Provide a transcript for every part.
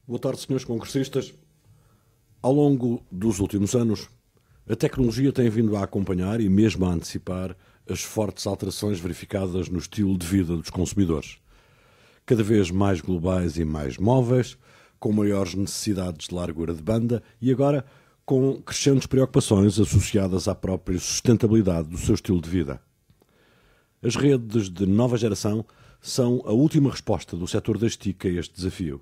Boa tarde, senhores congressistas. Ao longo dos últimos anos, a tecnologia tem vindo a acompanhar e mesmo a antecipar as fortes alterações verificadas no estilo de vida dos consumidores. Cada vez mais globais e mais móveis, com maiores necessidades de largura de banda e agora com crescentes preocupações associadas à própria sustentabilidade do seu estilo de vida. As redes de nova geração são a última resposta do setor das TIC a este desafio.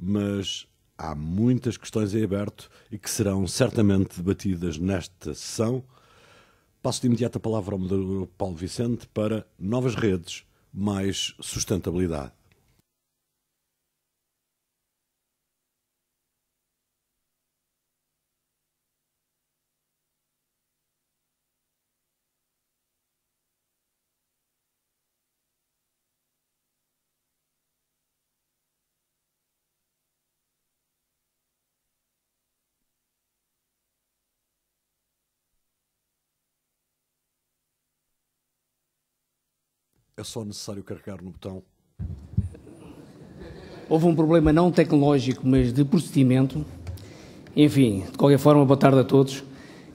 Mas há muitas questões em aberto e que serão certamente debatidas nesta sessão. Passo de imediato a palavra ao moderador Paulo Vicente para novas redes, mais sustentabilidade. É só necessário carregar no botão. Houve um problema não tecnológico, mas de procedimento. Enfim, de qualquer forma, boa tarde a todos.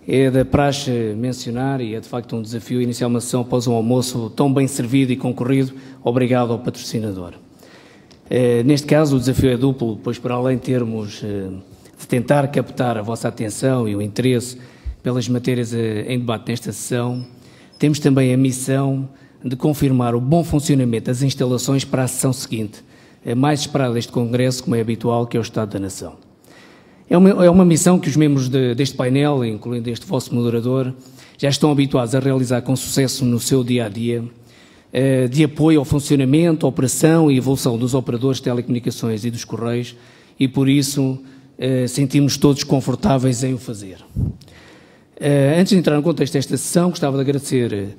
É da praxe mencionar, e é de facto um desafio, iniciar uma sessão após um almoço tão bem servido e concorrido. Obrigado ao patrocinador. Neste caso, o desafio é duplo, pois para além de termos de tentar captar a vossa atenção e o interesse pelas matérias em debate nesta sessão, temos também a missão de confirmar o bom funcionamento das instalações para a sessão seguinte, a mais esperada deste Congresso, como é habitual, que é o Estado da Nação. É uma missão que os membros deste painel, incluindo este vosso moderador, já estão habituados a realizar com sucesso no seu dia-a-dia, de apoio ao funcionamento, operação e evolução dos operadores de telecomunicações e dos correios, e por isso sentimos todos confortáveis em o fazer. Antes de entrar no contexto desta sessão, gostava de agradecer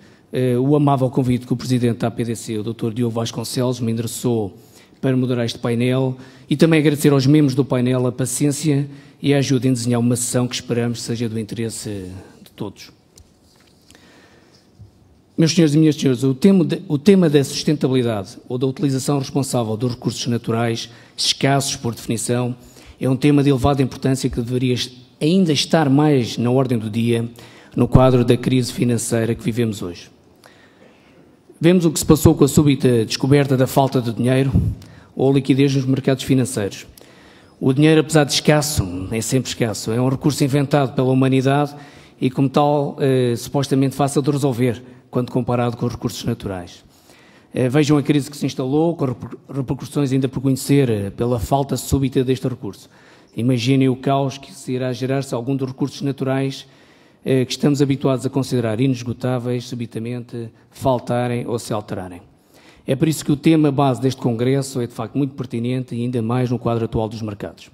o amável convite que o Presidente da APDC, o Dr. Diogo Vasconcelos, me endereçou para moderar este painel e também agradecer aos membros do painel a paciência e a ajuda em desenhar uma sessão que esperamos seja do interesse de todos. Meus senhores e minhas senhoras, o tema da sustentabilidade ou da utilização responsável dos recursos naturais, escassos por definição, é um tema de elevada importância que deveria ainda estar mais na ordem do dia no quadro da crise financeira que vivemos hoje. Vemos o que se passou com a súbita descoberta da falta de dinheiro ou liquidez nos mercados financeiros. O dinheiro, apesar de escasso, é sempre escasso, é um recurso inventado pela humanidade e, como tal, supostamente fácil de resolver quando comparado com os recursos naturais. Vejam a crise que se instalou, com repercussões ainda por conhecer pela falta súbita deste recurso. Imaginem o caos que se irá gerar se algum dos recursos naturais que estamos habituados a considerar inesgotáveis, subitamente faltarem ou se alterarem. É por isso que o tema base deste Congresso é de facto muito pertinente e ainda mais no quadro atual dos mercados.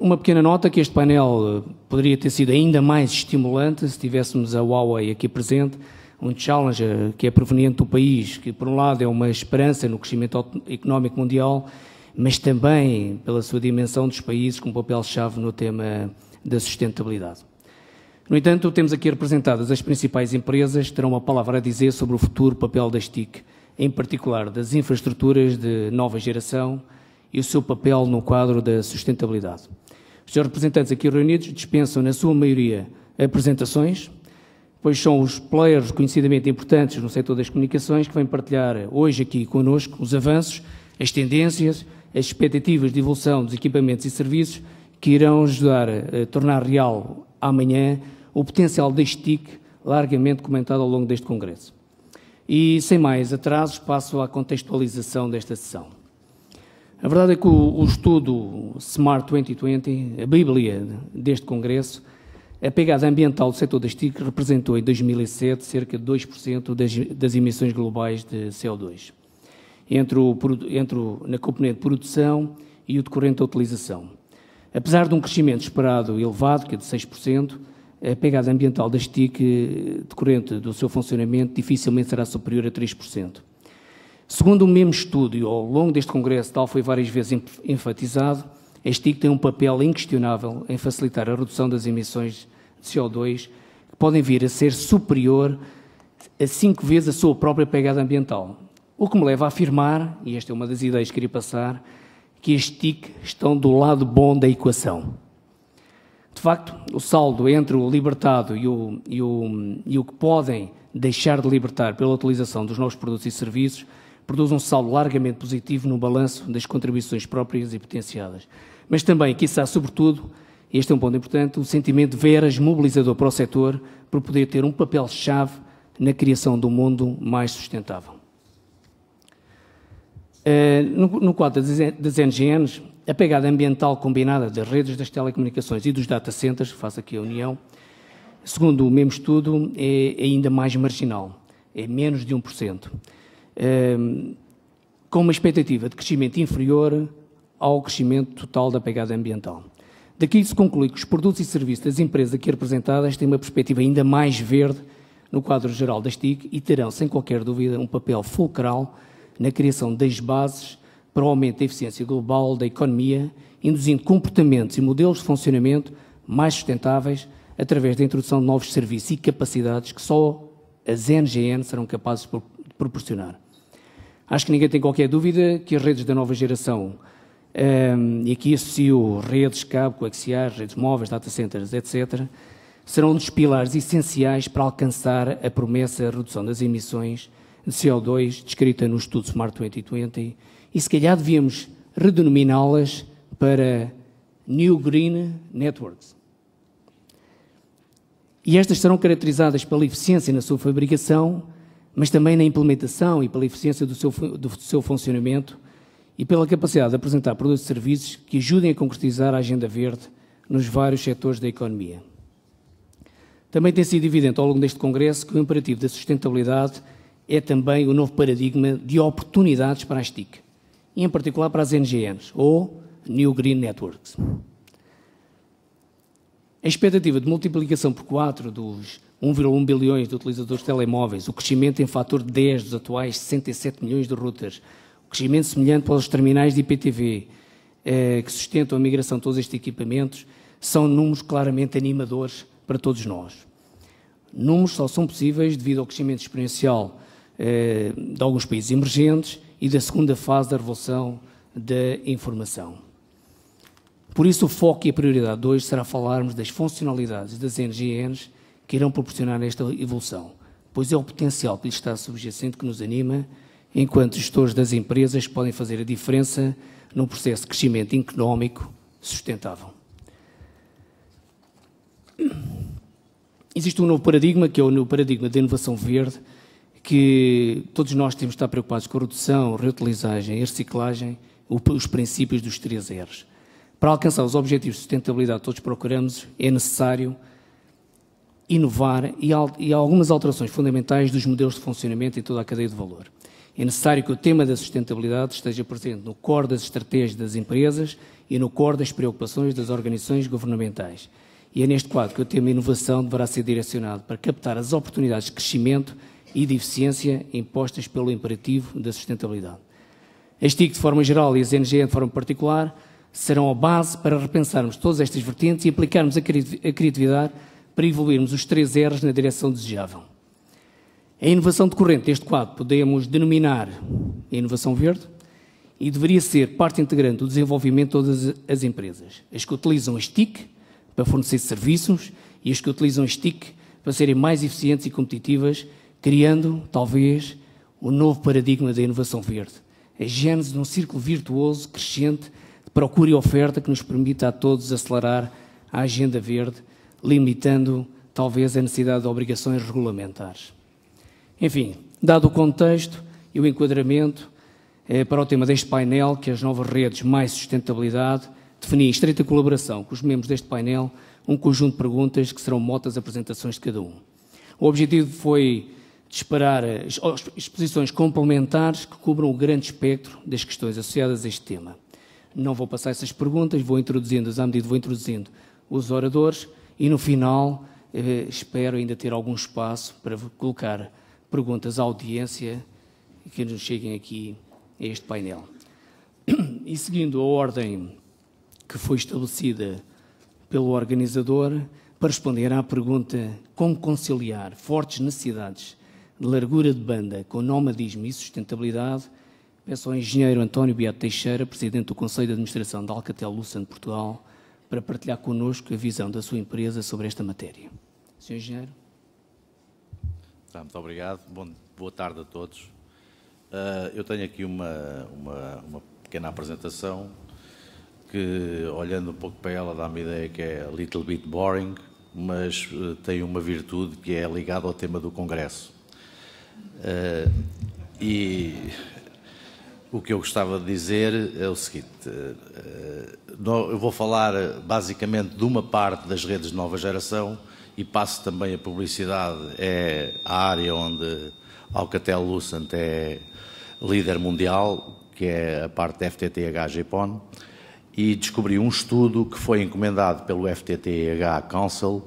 Uma pequena nota que este painel poderia ter sido ainda mais estimulante se tivéssemos a Huawei aqui presente, um challenger que é proveniente do país, que por um lado é uma esperança no crescimento económico mundial, mas também pela sua dimensão dos países com papel-chave no tema da sustentabilidade. No entanto, temos aqui representadas as principais empresas que terão uma palavra a dizer sobre o futuro papel das TIC, em particular das infraestruturas de nova geração e o seu papel no quadro da sustentabilidade. Os senhores representantes aqui reunidos dispensam, na sua maioria, apresentações, pois são os players reconhecidamente importantes no setor das comunicações que vêm partilhar hoje aqui connosco os avanços, as tendências, as expectativas de evolução dos equipamentos e serviços que irão ajudar a tornar real amanhã o potencial deste TIC, largamente comentado ao longo deste Congresso. E, sem mais atrasos, passo à contextualização desta sessão. A verdade é que o estudo Smart 2020, a bíblia deste Congresso, a pegada ambiental do setor das TIC representou em 2007 cerca de 2% das emissões globais de CO2, na componente de produção e o decorrente da utilização. Apesar de um crescimento esperado elevado, que é de 6%, a pegada ambiental das TIC, decorrente do seu funcionamento, dificilmente será superior a 3%. Segundo o mesmo estudo, ao longo deste Congresso, tal foi várias vezes enfatizado, as TIC têm um papel inquestionável em facilitar a redução das emissões de CO2, que podem vir a ser superior a 5 vezes a sua própria pegada ambiental. O que me leva a afirmar, e esta é uma das ideias que queria passar, que as TIC estão do lado bom da equação. De facto, o saldo entre o libertado e o que podem deixar de libertar pela utilização dos novos produtos e serviços produz um saldo largamente positivo no balanço das contribuições próprias e potenciadas. Mas também, quiçá, sobretudo, este é um ponto importante, o sentimento de veras mobilizador para o setor por poder ter um papel-chave na criação de um mundo mais sustentável. No quadro das NGNs, a pegada ambiental combinada das redes das telecomunicações e dos data centers, faço aqui a união, segundo o mesmo estudo, é ainda mais marginal, é menos de 1%, com uma expectativa de crescimento inferior ao crescimento total da pegada ambiental. Daqui se conclui que os produtos e serviços das empresas aqui representadas têm uma perspectiva ainda mais verde no quadro geral das TIC e terão, sem qualquer dúvida, um papel fulcral na criação das bases para o aumento da eficiência global da economia, induzindo comportamentos e modelos de funcionamento mais sustentáveis através da introdução de novos serviços e capacidades que só as NGN serão capazes de proporcionar. Acho que ninguém tem qualquer dúvida que as redes da nova geração, e aqui associo redes, cabo, coaxiais, redes móveis, data centers, etc., serão um dos pilares essenciais para alcançar a promessa de redução das emissões de CO2 descrita no estudo Smart 2020 e se calhar devíamos redenominá-las para New Green Networks. E estas serão caracterizadas pela eficiência na sua fabricação, mas também na implementação e pela eficiência do seu funcionamento e pela capacidade de apresentar produtos e serviços que ajudem a concretizar a agenda verde nos vários setores da economia. Também tem sido evidente ao longo deste Congresso que o imperativo da sustentabilidade é também o novo paradigma de oportunidades para as TIC, e em particular para as NGNs, ou New Green Networks. A expectativa de multiplicação por 4 dos 1,1 bilhões de utilizadores de telemóveis, o crescimento em fator de 10 dos atuais 67 milhões de routers, o crescimento semelhante para os terminais de IPTV, que sustentam a migração de todos estes equipamentos, são números claramente animadores para todos nós. Números só são possíveis devido ao crescimento exponencial de alguns países emergentes e da segunda fase da revolução da informação. Por isso, o foco e a prioridade de hoje será falarmos das funcionalidades das NGNs que irão proporcionar esta evolução, pois é o potencial que lhe está subjacente que nos anima, enquanto gestores das empresas que podem fazer a diferença num processo de crescimento económico sustentável. Existe um novo paradigma, que é o paradigma da inovação verde, que todos nós temos de estar preocupados com a redução, reutilizagem e reciclagem, os princípios dos 3 R's. Para alcançar os objetivos de sustentabilidade que todos procuramos, é necessário inovar e algumas alterações fundamentais dos modelos de funcionamento em toda a cadeia de valor. É necessário que o tema da sustentabilidade esteja presente no core das estratégias das empresas e no core das preocupações das organizações governamentais. E é neste quadro que o tema inovação deverá ser direcionado para captar as oportunidades de crescimento e de eficiência impostas pelo imperativo da sustentabilidade. As TIC, de forma geral, e as NGN, de forma particular, serão a base para repensarmos todas estas vertentes e aplicarmos a criatividade para evoluirmos os 3 R's na direção desejável. A inovação decorrente deste quadro podemos denominar a inovação verde e deveria ser parte integrante do desenvolvimento de todas as empresas. As que utilizam as TIC para fornecer serviços e as que utilizam as TIC para serem mais eficientes e competitivas, criando, talvez, o novo paradigma da inovação verde. A gênese de um círculo virtuoso, crescente, de procura e oferta que nos permita a todos acelerar a agenda verde, limitando, talvez, a necessidade de obrigações regulamentares. Enfim, dado o contexto e o enquadramento para o tema deste painel, que as novas redes mais sustentabilidade, defini em estreita colaboração com os membros deste painel um conjunto de perguntas que serão motas de apresentações de cada um. O objetivo foi disparar exposições complementares que cubram o grande espectro das questões associadas a este tema. Não vou passar essas perguntas, vou introduzindo-as à medida que vou introduzindo os oradores e, no final, espero ainda ter algum espaço para colocar perguntas à audiência que nos cheguem aqui a este painel. E seguindo a ordem que foi estabelecida pelo organizador, para responder à pergunta como conciliar fortes necessidades de largura de banda com nomadismo e sustentabilidade, Peço ao engenheiro António Beato Teixeira, Presidente do Conselho de Administração da Alcatel-Lucent de Portugal, para partilhar connosco a visão da sua empresa sobre esta matéria. Sr. Engenheiro. Muito obrigado. Boa tarde a todos. Eu tenho aqui uma pequena apresentação que, olhando um pouco para ela, dá-me a ideia que é a little bit boring, mas tem uma virtude que é ligada ao tema do Congresso. E o que eu gostava de dizer é o seguinte, eu vou falar basicamente de uma parte das redes de nova geração e passo também a publicidade, é a área onde a Alcatel-Lucent é líder mundial, que é a parte da FTTH-GPON, e descobri um estudo que foi encomendado pelo FTTH Council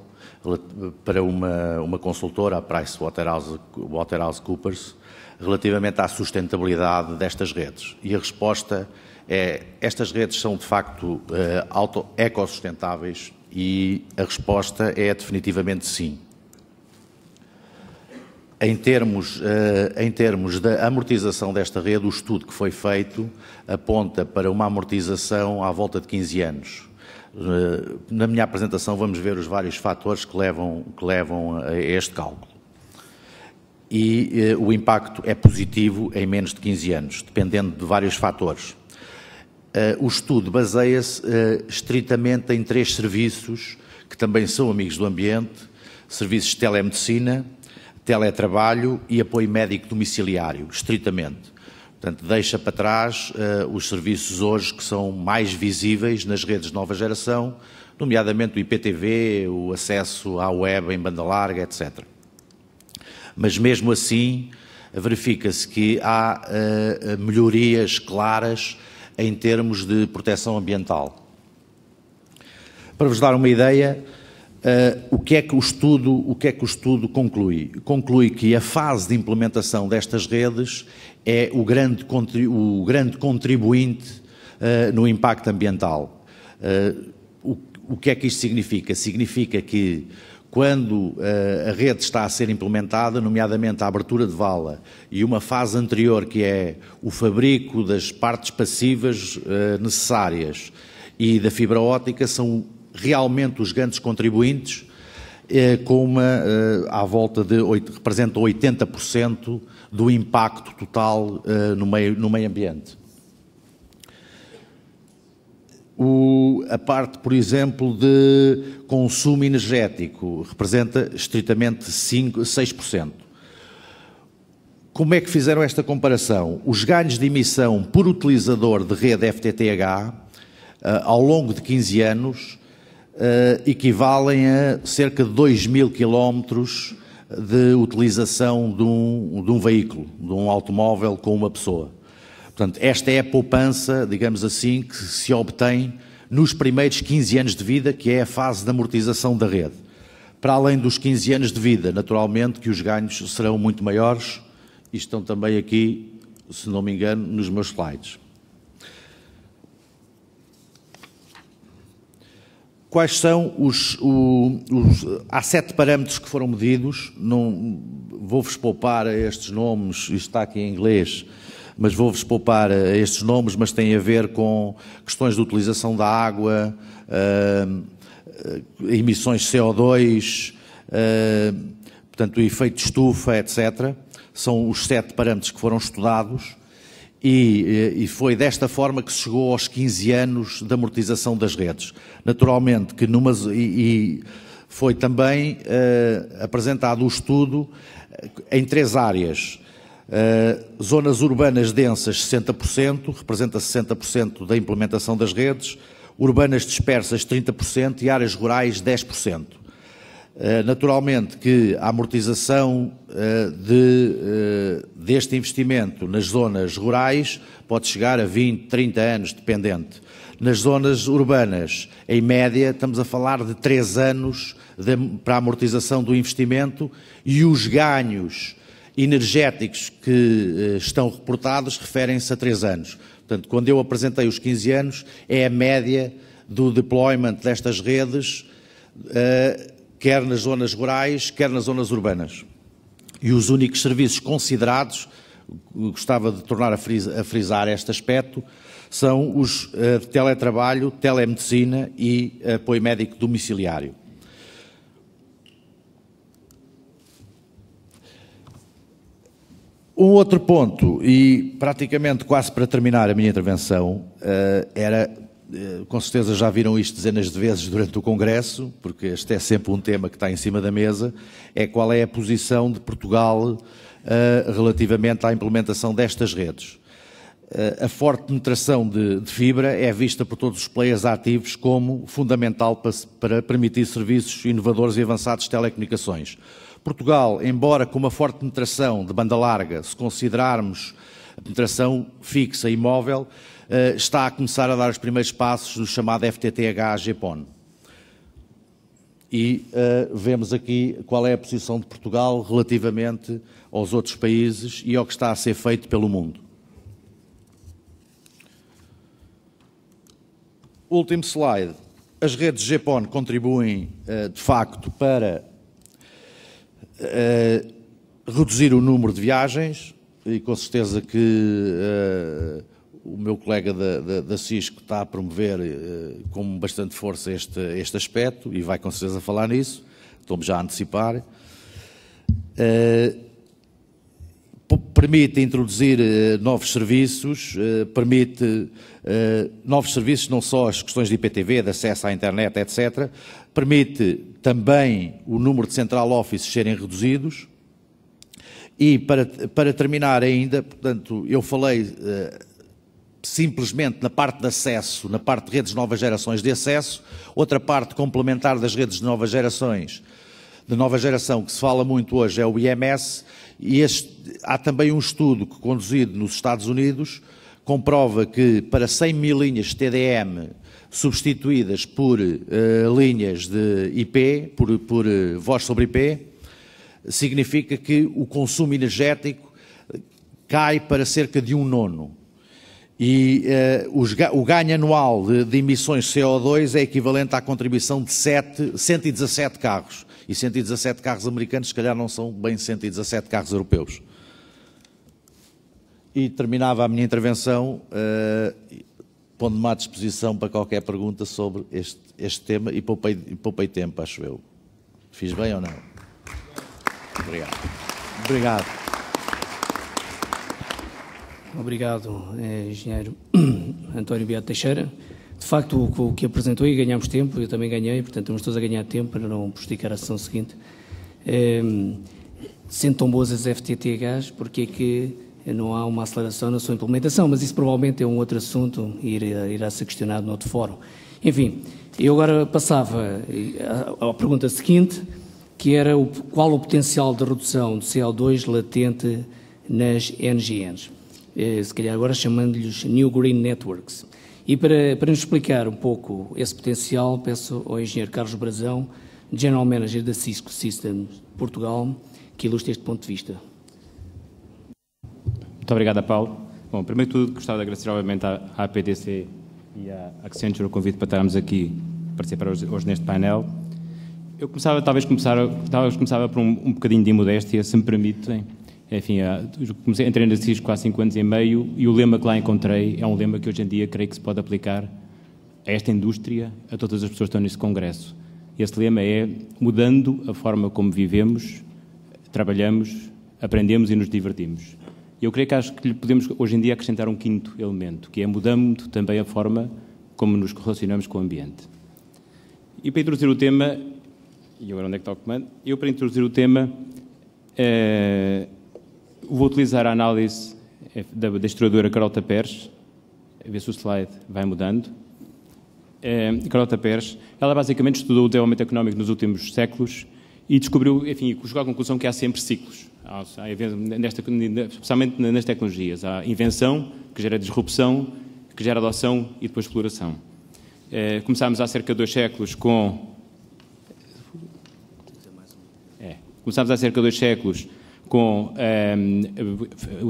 para uma consultora, a PricewaterhouseCoopers, relativamente à sustentabilidade destas redes. E a resposta é, estas redes são de facto ecossustentáveis, e a resposta é definitivamente sim. Em termos da amortização desta rede, o estudo que foi feito aponta para uma amortização à volta de 15 anos. Na minha apresentação vamos ver os vários fatores que levam a este cálculo. E o impacto é positivo em menos de 15 anos, dependendo de vários fatores. O estudo baseia-se estritamente em 3 serviços que também são amigos do ambiente: serviços de telemedicina, teletrabalho e apoio médico domiciliário, estritamente. Portanto, deixa para trás os serviços hoje que são mais visíveis nas redes de nova geração, nomeadamente o IPTV, o acesso à web em banda larga, etc. Mas mesmo assim, verifica-se que há melhorias claras em termos de proteção ambiental. Para vos dar uma ideia, o que é que o estudo conclui? Conclui que a fase de implementação destas redes é o grande contribuinte no impacto ambiental. O que é que isto significa? Significa que quando a rede está a ser implementada, nomeadamente a abertura de vala e uma fase anterior que é o fabrico das partes passivas necessárias e da fibra óptica, são realmente os grandes contribuintes, à volta de representam 80% do impacto total no meio ambiente. A parte, por exemplo, de consumo energético representa estritamente 6%. Como é que fizeram esta comparação? Os ganhos de emissão por utilizador de rede FTTH ao longo de 15 anos equivalem a cerca de 2.000 quilómetros de utilização de um veículo, de um automóvel com uma pessoa. Portanto, esta é a poupança, digamos assim, que se obtém nos primeiros 15 anos de vida, que é a fase de amortização da rede. Para além dos 15 anos de vida, naturalmente que os ganhos serão muito maiores, e estão também aqui, se não me engano, nos meus slides. Quais são há 7 parâmetros que foram medidos, não vou-vos poupar estes nomes, isto está aqui em inglês, mas vou-vos poupar estes nomes, mas tem a ver com questões de utilização da água, emissões de CO2, portanto, o efeito de estufa, etc. São os 7 parâmetros que foram estudados e foi desta forma que se chegou aos 15 anos de amortização das redes. Naturalmente que foi também apresentado o estudo em 3 áreas. Zonas urbanas densas 60%, representa 60% da implementação das redes, urbanas dispersas 30% e áreas rurais 10%. Naturalmente que a amortização deste investimento nas zonas rurais pode chegar a 20, 30 anos, dependente. Nas zonas urbanas, em média, estamos a falar de 3 anos para a amortização do investimento, e os ganhos energéticos que estão reportados referem-se a 3 anos. Portanto, quando eu apresentei os 15 anos, é a média do deployment destas redes, quer nas zonas rurais, quer nas zonas urbanas. E os únicos serviços considerados, gostava de tornar a frisar este aspecto, são os de teletrabalho, telemedicina e apoio médico domiciliário. Um outro ponto, e praticamente quase para terminar a minha intervenção, era, com certeza já viram isto dezenas de vezes durante o Congresso, porque este é sempre um tema que está em cima da mesa, é qual é a posição de Portugal relativamente à implementação destas redes. A forte penetração de fibra é vista por todos os players ativos como fundamental para permitir serviços inovadores e avançados de telecomunicações. Portugal, embora com uma forte penetração de banda larga, se considerarmos a penetração fixa e móvel, está a começar a dar os primeiros passos do chamado FTTH-GPON. E vemos aqui qual é a posição de Portugal relativamente aos outros países e ao que está a ser feito pelo mundo. Último slide. As redes GPON contribuem, de facto, para reduzir o número de viagens e com certeza que o meu colega da Cisco está a promover com bastante força este aspecto e vai com certeza falar nisso, estou-me já a antecipar. Permite introduzir novos serviços, novos serviços, não só as questões de IPTV, de acesso à internet, etc. Permite também o número de central offices serem reduzidos. E para terminar ainda, portanto, eu falei simplesmente na parte de acesso, na parte de redes de novas gerações de acesso, outra parte complementar das redes de novas gerações, de nova geração, que se fala muito hoje, é o IMS, e há também um estudo conduzido nos Estados Unidos, comprova que para 100 mil linhas de TDM substituídas por linhas de IP, por voz sobre IP, significa que o consumo energético cai para cerca de 1/9. E o ganho anual de emissões de CO2 é equivalente à contribuição de 117 carros. E 117 carros americanos, se calhar, não são bem 117 carros europeus. E terminava a minha intervenção pondo-me à disposição para qualquer pergunta sobre este tema e poupei tempo, acho eu. Fiz bem ou não? Obrigado. Obrigado. Obrigado, engenheiro António Beato Teixeira. De facto, o que apresentou e ganhámos tempo, eu também ganhei, portanto estamos todos a ganhar tempo para não prejudicar a sessão seguinte. Sendo tão boas as FTTHs, porque é que não há uma aceleração na sua implementação? Mas isso provavelmente é um outro assunto e irá ser questionado noutro fórum. Enfim, eu agora passava à pergunta seguinte, que era qual o potencial de redução de CO2 latente nas NGNs. Se calhar agora chamando-lhes New Green Networks. E para nos explicar um pouco esse potencial, peço ao engenheiro Carlos Brazão, General Manager da Cisco Systems Portugal, que ilustre este ponto de vista. Muito obrigado, Paulo. Bom, primeiro de tudo, gostava de agradecer, obviamente, à PTC e à Accenture o convite para estarmos aqui a participar hoje neste painel. Eu talvez começava por um bocadinho de imodéstia, se me permitem. Enfim, entrei na Cisco há 5 anos e meio e o lema que lá encontrei é um lema que hoje em dia creio que se pode aplicar a esta indústria, a todas as pessoas que estão neste congresso. Esse lema é mudando a forma como vivemos, trabalhamos, aprendemos e nos divertimos. Eu creio que acho que lhe podemos hoje em dia acrescentar um quinto elemento, que é mudando também a forma como nos relacionamos com o ambiente. E para introduzir o tema, e agora onde é que está o comando? Eu para introduzir o tema vou utilizar a análise da historiadora Carlota Pérez, a ver se o slide vai mudando. Carlota Pérez, ela basicamente estudou o desenvolvimento económico nos últimos séculos e descobriu, enfim, chegou à conclusão que há sempre ciclos, especialmente nas tecnologias. Há invenção, que gera disrupção, que gera adoção e depois exploração. Começámos há cerca de 2 séculos com... Começámos há cerca de 2 séculos com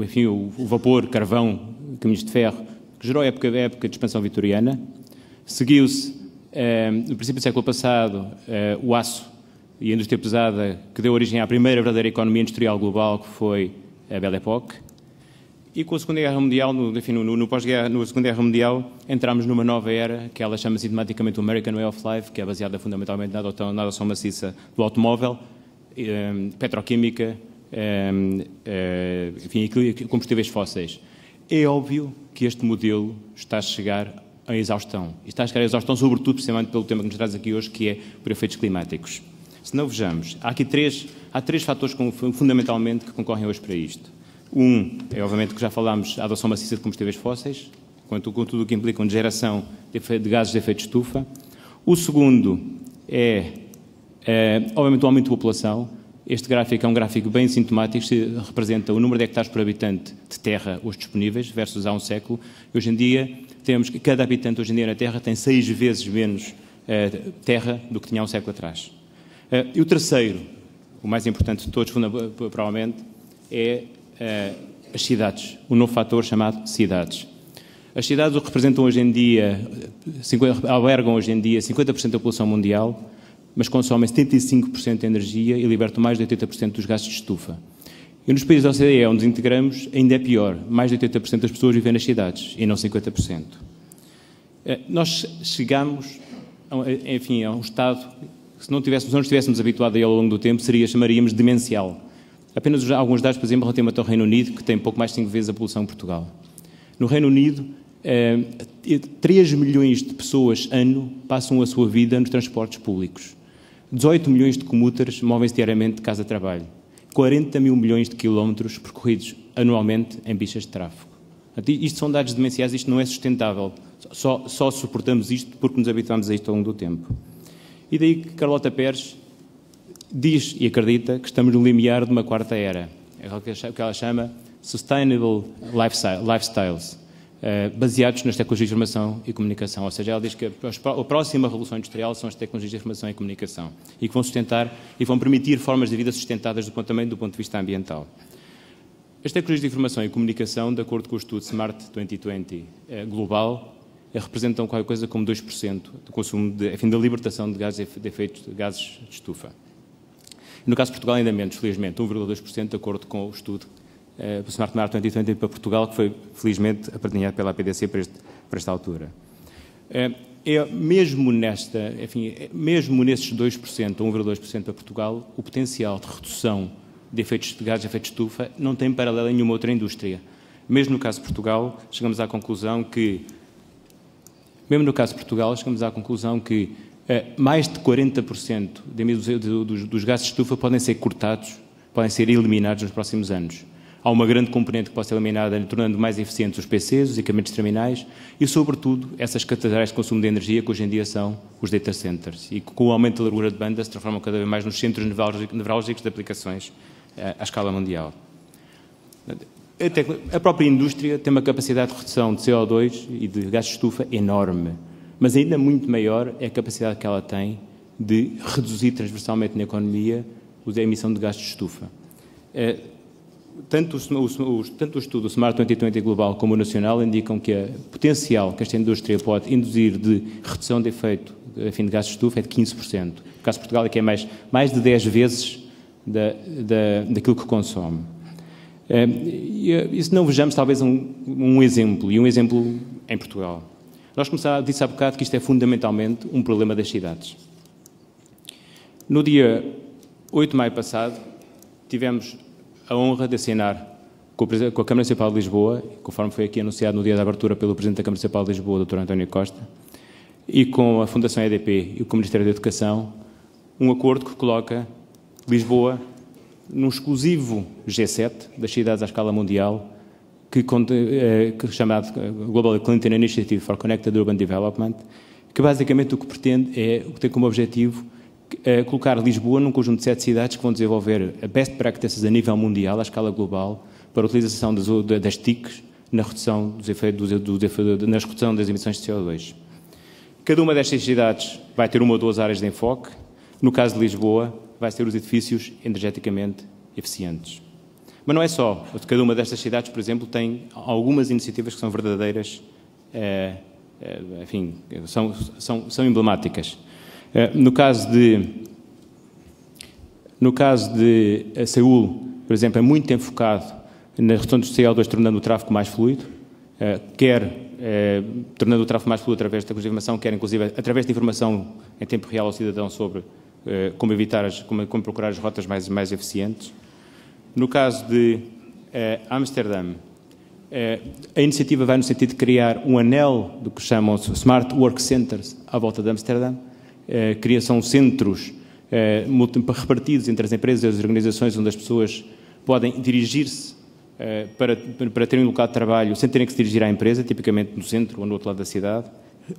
enfim, o vapor, carvão, caminhos de ferro, que gerou a época de expansão vitoriana. Seguiu-se, no princípio do século passado, o aço e a indústria pesada, que deu origem à primeira verdadeira economia industrial global, que foi a Belle Époque. E com a Segunda Guerra Mundial, no pós-guerra, na Segunda Guerra Mundial, entramos numa nova era, que ela chama-se sistematicamente o American Way of Life, que é baseada fundamentalmente na adoção maciça do automóvel, petroquímica, enfim, combustíveis fósseis. É óbvio que este modelo está a chegar à exaustão. E está a chegar à exaustão, sobretudo, precisamente pelo tema que nos traz aqui hoje, que é por efeitos climáticos. Se não vejamos, há três fatores fundamentalmente que concorrem hoje para isto. Um é, obviamente, que já falámos, a adoção maciça de combustíveis fósseis, com tudo o que implica de geração de gases de efeito de estufa. O segundo é, obviamente, o aumento da população. Este gráfico é um gráfico bem sintomático, representa o número de hectares por habitante de terra hoje disponíveis, versus há um século. Hoje em dia, temos que cada habitante hoje em dia na Terra tem 6 vezes menos terra do que tinha há um século atrás. E o terceiro, o mais importante de todos, provavelmente, é as cidades, um novo fator chamado cidades. As cidades representam hoje em dia, albergam hoje em dia 50% da população mundial, mas consomem 75% de energia e libertam mais de 80% dos gases de estufa. E nos países da OCDE, onde nos integramos, ainda é pior. Mais de 80% das pessoas vivem nas cidades e não 50%. Nós chegamos, enfim, a um estado que, se não estivéssemos habituados a ele ao longo do tempo, chamaríamos demencial. Apenas alguns dados, por exemplo, relativamente ao Reino Unido, que tem pouco mais de 5 vezes a população de Portugal. No Reino Unido, 3 milhões de pessoas ano passam a sua vida nos transportes públicos. 18 milhões de commuters movem-se diariamente de casa a trabalho. 40 mil milhões de quilómetros percorridos anualmente em bichas de tráfego. Isto são dados demenciais, isto não é sustentável. Só suportamos isto porque nos habituamos a isto ao longo do tempo. E daí que Carlota Pérez diz e acredita que estamos no limiar de uma quarta era. É o que ela chama Sustainable Lifestyles, baseados nas tecnologias de informação e comunicação. Ou seja, ela diz que a próxima revolução industrial são as tecnologias de informação e comunicação e que vão sustentar e vão permitir formas de vida sustentadas também do ponto de vista ambiental. As tecnologias de informação e comunicação, de acordo com o estudo Smart 2020 global, representam qualquer coisa como 2% do consumo, da libertação de gases de estufa. No caso de Portugal, ainda menos, felizmente, 1,2%, de acordo com o estudo do Smart 2020 para Portugal, que foi, felizmente, apadrinhado pela APDC para esta altura. Mesmo nesses 2%, ou 1,2% para Portugal, o potencial de redução de gases de efeito de estufa não tem paralelo em nenhuma outra indústria. Mesmo no caso de Portugal, chegamos à conclusão que mais de 40% dos gases de estufa podem ser cortados, podem ser eliminados nos próximos anos. Há uma grande componente que pode ser eliminada, tornando mais eficientes os PCs, os equipamentos terminais e, sobretudo, essas catedrais de consumo de energia que hoje em dia são os data centers e que, com o aumento da largura de banda, se transformam cada vez mais nos centros nevrálgicos de aplicações à escala mundial. A própria indústria tem uma capacidade de redução de CO2 e de gases de estufa enorme, mas ainda muito maior é a capacidade que ela tem de reduzir transversalmente na economia a emissão de gases de estufa. Tanto o estudo Smart 2020 global como o nacional indicam que o potencial que esta indústria pode induzir de redução de efeito de gases de estufa é de 15%. No caso de Portugal é que é mais de 10 vezes daquilo que consome. E se não vejamos talvez um exemplo, e um exemplo em Portugal. Nós disse há bocado que isto é fundamentalmente um problema das cidades. No dia 8 de maio passado, tivemos a honra de assinar com a Câmara Municipal de Lisboa, conforme foi aqui anunciado no dia da abertura pelo Presidente da Câmara Municipal de Lisboa, Dr. António Costa, e com a Fundação EDP e com o Ministério da Educação, um acordo que coloca Lisboa num exclusivo G7 das cidades à escala mundial, que é chamado Global Clinton Initiative for Connected Urban Development, que basicamente o que pretende é ter como objetivo colocar Lisboa num conjunto de 7 cidades que vão desenvolver best practices a nível mundial, à escala global, para a utilização das TICs na redução na redução das emissões de CO2. Cada uma destas cidades vai ter uma ou duas áreas de enfoque. No caso de Lisboa, vai ser os edifícios energeticamente eficientes. Mas não é só. Cada uma destas cidades, por exemplo, tem algumas iniciativas que são verdadeiras, enfim, são emblemáticas. No caso de Seul, por exemplo, é muito enfocado na redução do CO2, tornando o tráfego mais fluido, tornando o tráfego mais fluido através da tecnologia de informação, quer inclusive através de informação em tempo real ao cidadão sobre como como procurar as rotas mais eficientes. No caso de Amsterdã, a iniciativa vai no sentido de criar um anel do que chamam Smart Work Centers à volta de Amsterdã, criação de centros repartidos entre as empresas e as organizações onde as pessoas podem dirigir-se para terem um local de trabalho sem terem que se dirigir à empresa, tipicamente no centro ou no outro lado da cidade,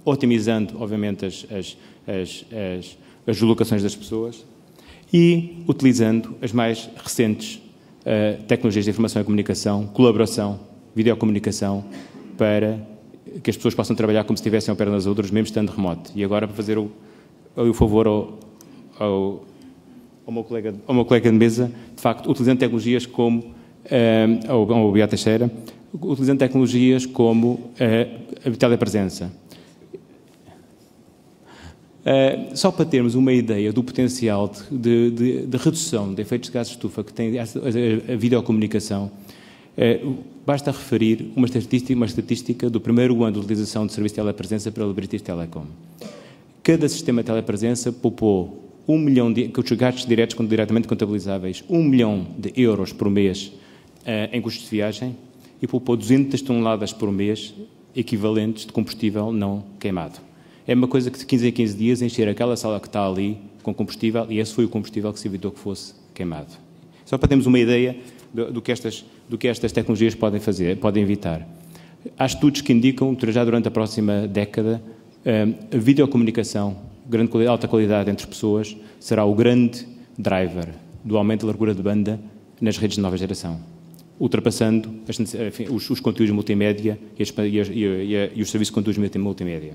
otimizando, obviamente, as deslocações das pessoas e utilizando as mais recentes tecnologias de informação e comunicação, colaboração, videocomunicação, para que as pessoas possam trabalhar como se estivessem ao pé das outras, mesmo estando remoto. E agora, para fazer o favor ao meu colega de mesa, de facto, utilizando tecnologias como, ao Beato Teixeira, utilizando tecnologias como a telepresença. Só para termos uma ideia do potencial de redução de efeitos de gases de estufa que tem a videocomunicação, basta referir uma estatística do primeiro ano de utilização de serviço de telepresença pela British Telecom. Cada sistema de telepresença poupou 1 milhão de os gastos diretos diretamente contabilizáveis, 1 milhão de euros por mês em custos de viagem e poupou 200 toneladas por mês equivalentes de combustível não queimado. É uma coisa que de 15 em 15 dias encher aquela sala que está ali com combustível, e esse foi o combustível que se evitou que fosse queimado. Só para termos uma ideia do que estas tecnologias podem evitar. Há estudos que indicam que já durante a próxima década a videocomunicação de alta qualidade entre pessoas será o grande driver do aumento da largura de banda nas redes de nova geração, ultrapassando os conteúdos multimédia e os serviços de conteúdos multimédia.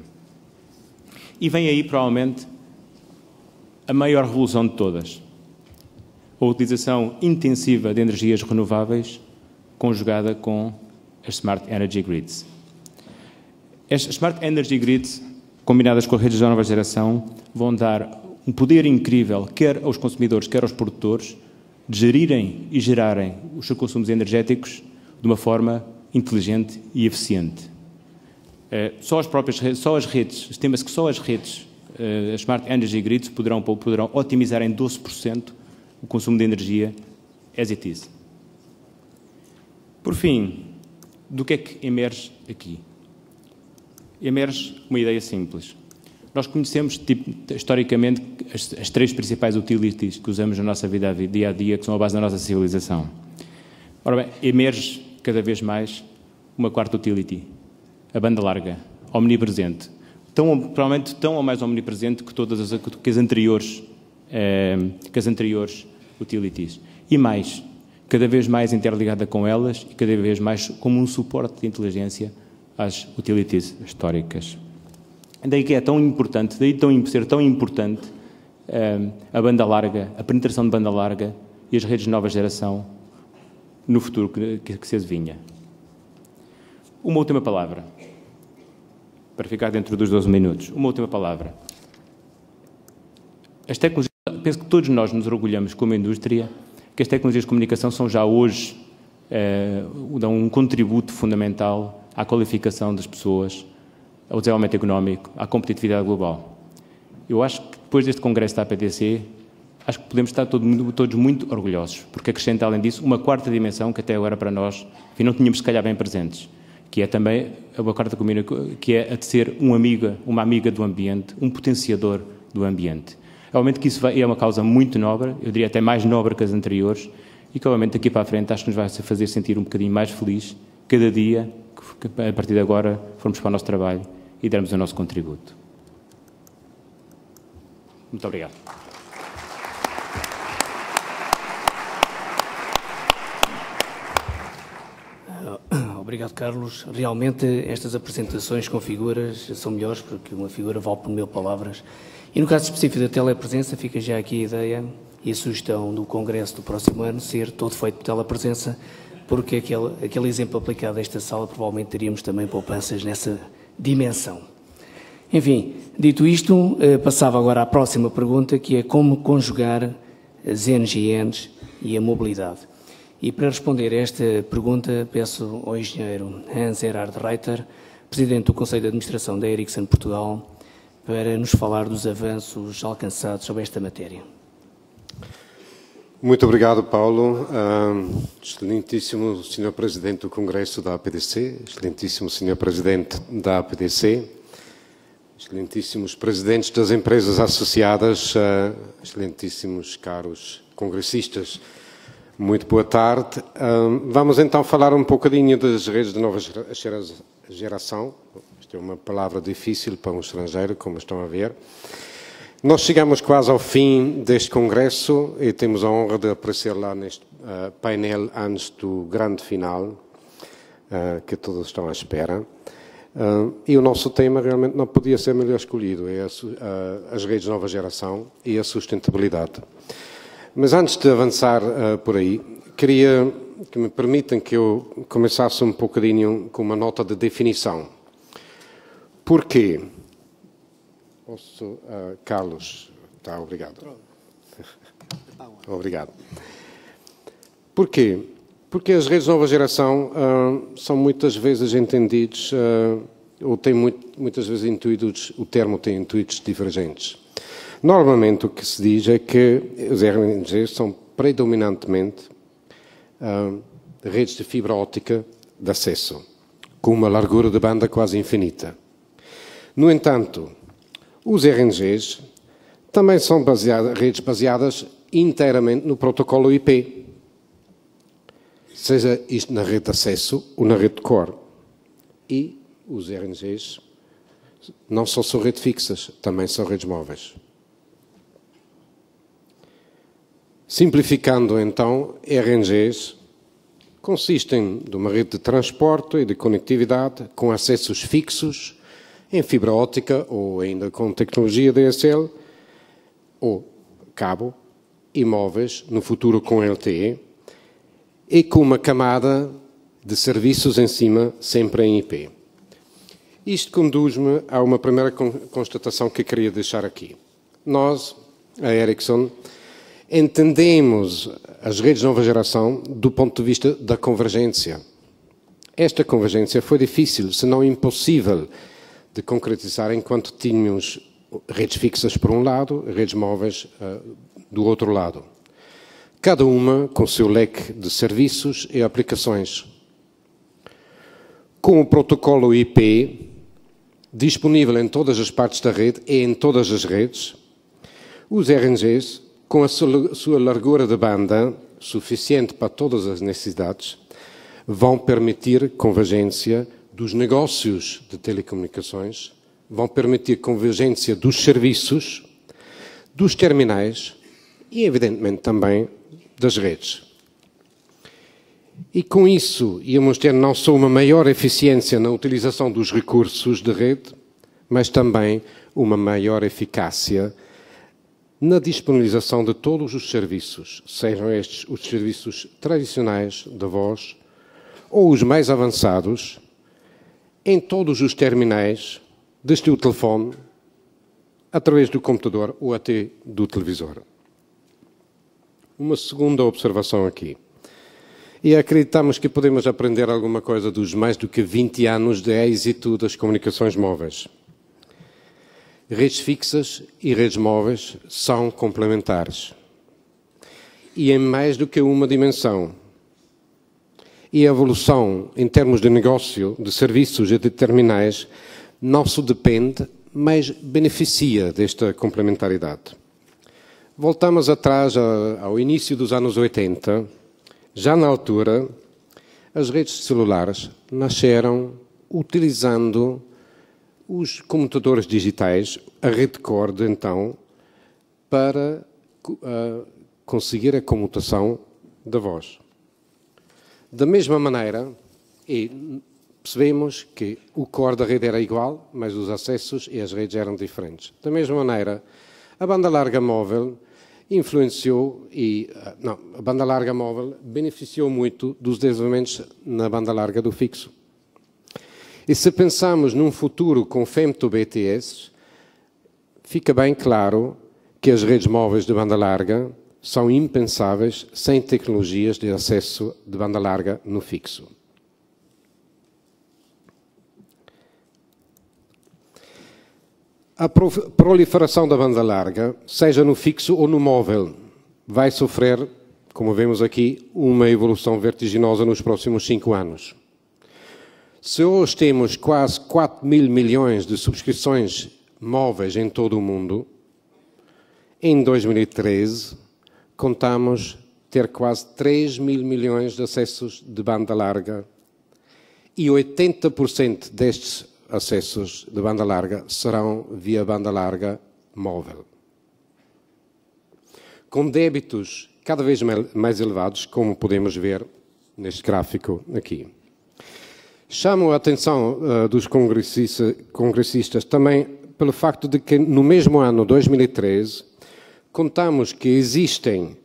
E vem aí, provavelmente, a maior revolução de todas. A utilização intensiva de energias renováveis conjugada com as Smart Energy Grids. As Smart Energy Grids, combinadas com as redes de nova geração, vão dar um poder incrível, quer aos consumidores, quer aos produtores, de gerirem e gerarem os seus consumos energéticos de uma forma inteligente e eficiente. Só as redes, estima-se que só as redes, as Smart Energy Grids, poderão otimizar em 12% o consumo de energia as it is. Por fim, do que é que emerge aqui? Emerge uma ideia simples. Nós conhecemos, historicamente, as 3 principais utilities que usamos na nossa vida dia a dia, que são a base da nossa civilização. Ora bem, emerge cada vez mais uma 4ª utility, a banda larga, omnipresente. Provavelmente tão ou mais omnipresente que as anteriores utilities. E mais, cada vez mais interligada com elas e cada vez mais como um suporte de inteligência às utilities históricas. Daí que é tão importante, ser tão importante a banda larga, a penetração de banda larga e as redes de nova geração no futuro que se adivinha. Uma última palavra, para ficar dentro dos 12 minutos. Uma última palavra. As tecnologias, penso que todos nós nos orgulhamos como indústria que as tecnologias de comunicação são já hoje, dão um contributo fundamental à qualificação das pessoas, ao desenvolvimento económico, à competitividade global. Eu acho que depois deste congresso da APTC, acho que podemos estar todos muito orgulhosos, porque acrescenta, além disso, uma 4ª dimensão que até agora para nós não tínhamos, se calhar, bem presentes, que é também a 4ª comunicação, que é a de ser uma amiga do ambiente, um potenciador do ambiente. Obviamente que isso é uma causa muito nobre, eu diria até mais nobre que as anteriores, e que, obviamente, daqui para a frente, acho que nos vai fazer sentir um bocadinho mais feliz cada dia que, a partir de agora, formos para o nosso trabalho e dermos o nosso contributo. Muito obrigado. Obrigado, Carlos. Realmente, estas apresentações com figuras são melhores, porque uma figura vale por 1000 palavras. E no caso específico da telepresença, fica já aqui a ideia e a sugestão do Congresso do próximo ano ser todo feito por telepresença, porque aquele exemplo aplicado a esta sala, provavelmente teríamos também poupanças nessa dimensão. Enfim, dito isto, passava agora à próxima pergunta, que é como conjugar as NGNs e a mobilidade. E para responder a esta pergunta, peço ao engenheiro Hans Gerhard Reiter, Presidente do Conselho de Administração da Ericsson Portugal, para nos falar dos avanços alcançados sobre esta matéria. Muito obrigado, Paulo. Excelentíssimo Sr. Presidente do Congresso da APDC, excelentíssimo Sr. Presidente da APDC, excelentíssimos presidentes das empresas associadas, excelentíssimos caros congressistas, muito boa tarde. Vamos então falar um bocadinho das redes de nova geração. Isto é uma palavra difícil para um estrangeiro, como estão a ver. Nós chegamos quase ao fim deste congresso e temos a honra de aparecer lá neste painel antes do grande final, que todos estão à espera. E o nosso tema realmente não podia ser melhor escolhido, é as redes de nova geração e a sustentabilidade. Mas antes de avançar por aí, queria que me permitam que eu começasse um bocadinho com uma nota de definição. Porquê? Carlos, tá, obrigado. Obrigado. Porquê? Porque as redes de nova geração são muitas vezes entendidos, ou têm muitas vezes intuitos, o termo tem intuitos divergentes. Normalmente o que se diz é que os RNGs são predominantemente redes de fibra óptica de acesso, com uma largura de banda quase infinita. No entanto, os RNGs também são redes baseadas inteiramente no protocolo IP, seja isto na rede de acesso ou na rede de core. E os RNGs não só são redes fixas, também são redes móveis. Simplificando então, RNGs consistem de uma rede de transporte e de conectividade com acessos fixos em fibra óptica ou ainda com tecnologia DSL ou cabo e móveis, no futuro com LTE, e com uma camada de serviços em cima, sempre em IP. Isto conduz-me a uma primeira constatação que queria deixar aqui. Nós, a Ericsson, entendemos as redes de nova geração do ponto de vista da convergência. Esta convergência foi difícil, se não impossível, de concretizar enquanto tínhamos redes fixas por um lado, redes móveis do outro lado. Cada uma com o seu leque de serviços e aplicações. Com o protocolo IP disponível em todas as partes da rede e em todas as redes, os RNGs, com a sua largura de banda suficiente para todas as necessidades, vão permitir convergência dos negócios de telecomunicações, vão permitir convergência dos serviços, dos terminais e, evidentemente, também das redes. E com isso íamos ter não só uma maior eficiência na utilização dos recursos de rede, mas também uma maior eficácia na disponibilização de todos os serviços, sejam estes os serviços tradicionais da voz ou os mais avançados, em todos os terminais, desde o telefone, através do computador ou até do televisor. Uma segunda observação aqui. E acreditamos que podemos aprender alguma coisa dos mais do que 20 anos de êxito das comunicações móveis. Redes fixas e redes móveis são complementares. E em mais do que uma dimensão. E a evolução em termos de negócio, de serviços e de terminais não só depende, mas beneficia desta complementaridade. Voltamos atrás ao início dos anos 80. Já na altura, as redes celulares nasceram utilizando os computadores digitais, a rede core de então, para conseguir a comutação da voz. Da mesma maneira, e percebemos que o core da rede era igual, mas os acessos e as redes eram diferentes. Da mesma maneira, a banda larga móvel influenciou a banda larga móvel beneficiou muito dos desenvolvimentos na banda larga do fixo. E se pensamos num futuro com FEMTO-BTS, fica bem claro que as redes móveis de banda larga são impensáveis sem tecnologias de acesso de banda larga no fixo. A proliferação da banda larga, seja no fixo ou no móvel, vai sofrer, como vemos aqui, uma evolução vertiginosa nos próximos 5 anos. Se hoje temos quase 4 mil milhões de subscrições móveis em todo o mundo, em 2013 contamos ter quase 3 mil milhões de acessos de banda larga e 80% destes acessos de banda larga serão via banda larga móvel. Com débitos cada vez mais elevados, como podemos ver neste gráfico aqui. Chamo a atenção dos congressistas também pelo facto de que no mesmo ano, 2013, contamos que existem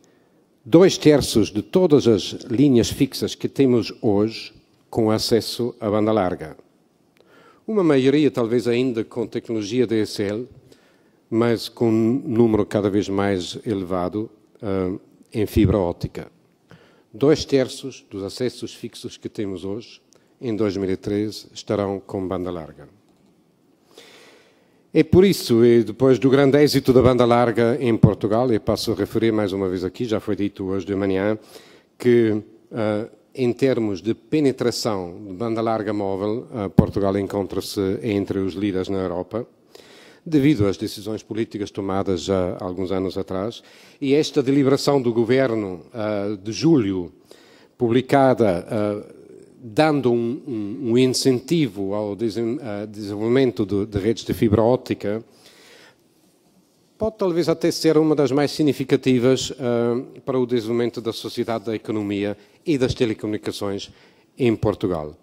2/3 de todas as linhas fixas que temos hoje com acesso à banda larga. Uma maioria, talvez ainda com tecnologia DSL, mas com um número cada vez mais elevado em fibra óptica. 2/3 dos acessos fixos que temos hoje, em 2013, estarão com banda larga. É por isso, e depois do grande êxito da banda larga em Portugal, e passo a referir mais uma vez aqui, já foi dito hoje de manhã, que em termos de penetração de banda larga móvel, Portugal encontra-se entre os líderes na Europa, devido às decisões políticas tomadas já há alguns anos atrás. E esta deliberação do Governo de julho, publicada, dando um incentivo ao desenvolvimento de redes de fibra óptica, pode talvez até ser uma das mais significativas para o desenvolvimento da sociedade, da economia e das telecomunicações em Portugal.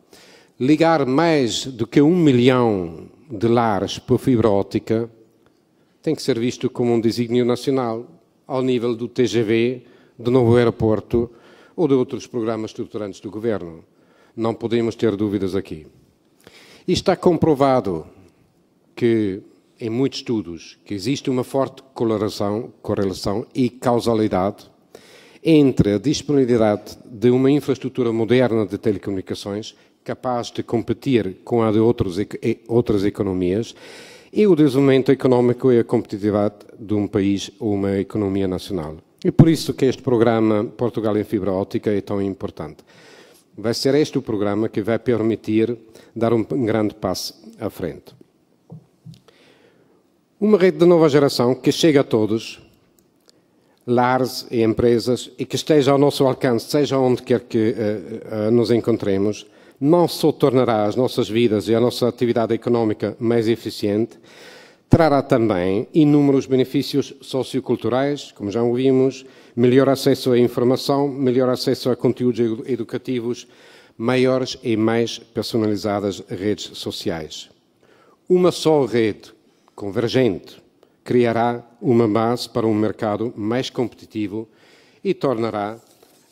Ligar mais do que 1 milhão de lares por fibra óptica tem que ser visto como um desígnio nacional, ao nível do TGV, do novo aeroporto ou de outros programas estruturantes do Governo. Não podemos ter dúvidas aqui. E está comprovado que, em muitos estudos, que existe uma forte correlação e causalidade entre a disponibilidade de uma infraestrutura moderna de telecomunicações capaz de competir com a de outras economias e o desenvolvimento económico e a competitividade de um país ou uma economia nacional. E por isso que este programa Portugal em Fibra Óptica é tão importante. Vai ser este o programa que vai permitir dar um grande passo à frente. Uma rede de nova geração que chega a todos, lares e empresas, e que esteja ao nosso alcance, seja onde quer que nos encontremos, não só tornará as nossas vidas e a nossa atividade económica mais eficiente, trará também inúmeros benefícios socioculturais, como já ouvimos, melhor acesso à informação, melhor acesso a conteúdos educativos, maiores e mais personalizadas redes sociais. Uma só rede convergente criará uma base para um mercado mais competitivo e tornará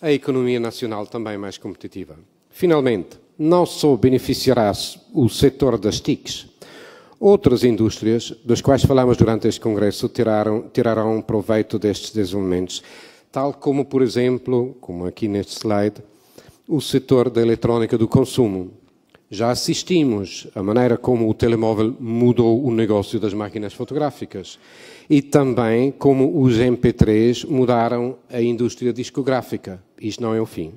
a economia nacional também mais competitiva. Finalmente, não só beneficiará o setor das TICs, outras indústrias, das quais falamos durante este congresso, tirarão proveito destes desenvolvimentos, tal como, por exemplo, como aqui neste slide, o setor da eletrónica do consumo. Já assistimos à maneira como o telemóvel mudou o negócio das máquinas fotográficas e também como os MP3 mudaram a indústria discográfica. Isto não é o fim.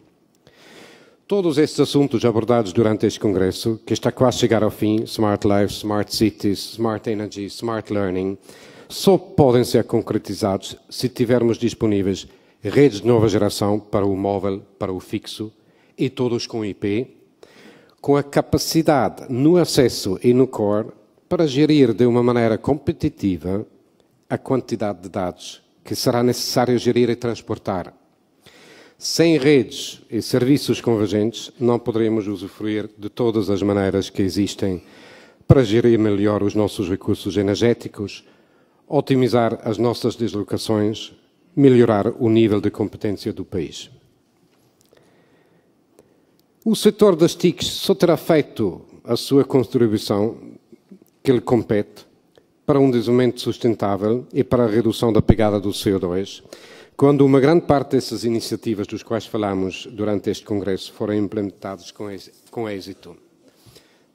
Todos estes assuntos abordados durante este congresso, que está quase a chegar ao fim, Smart Life, Smart Cities, Smart Energy, Smart Learning, só podem ser concretizados se tivermos disponíveis redes de nova geração para o móvel, para o fixo e todos com IP, com a capacidade no acesso e no core para gerir de uma maneira competitiva a quantidade de dados que será necessário gerir e transportar. Sem redes e serviços convergentes, não poderemos usufruir de todas as maneiras que existem para gerir melhor os nossos recursos energéticos, otimizar as nossas deslocações, melhorar o nível de competência do país. O setor das TICs só terá feito a sua contribuição que lhe compete para um desenvolvimento sustentável e para a redução da pegada do CO2, quando uma grande parte dessas iniciativas dos quais falamos durante este Congresso forem implementadas com êxito.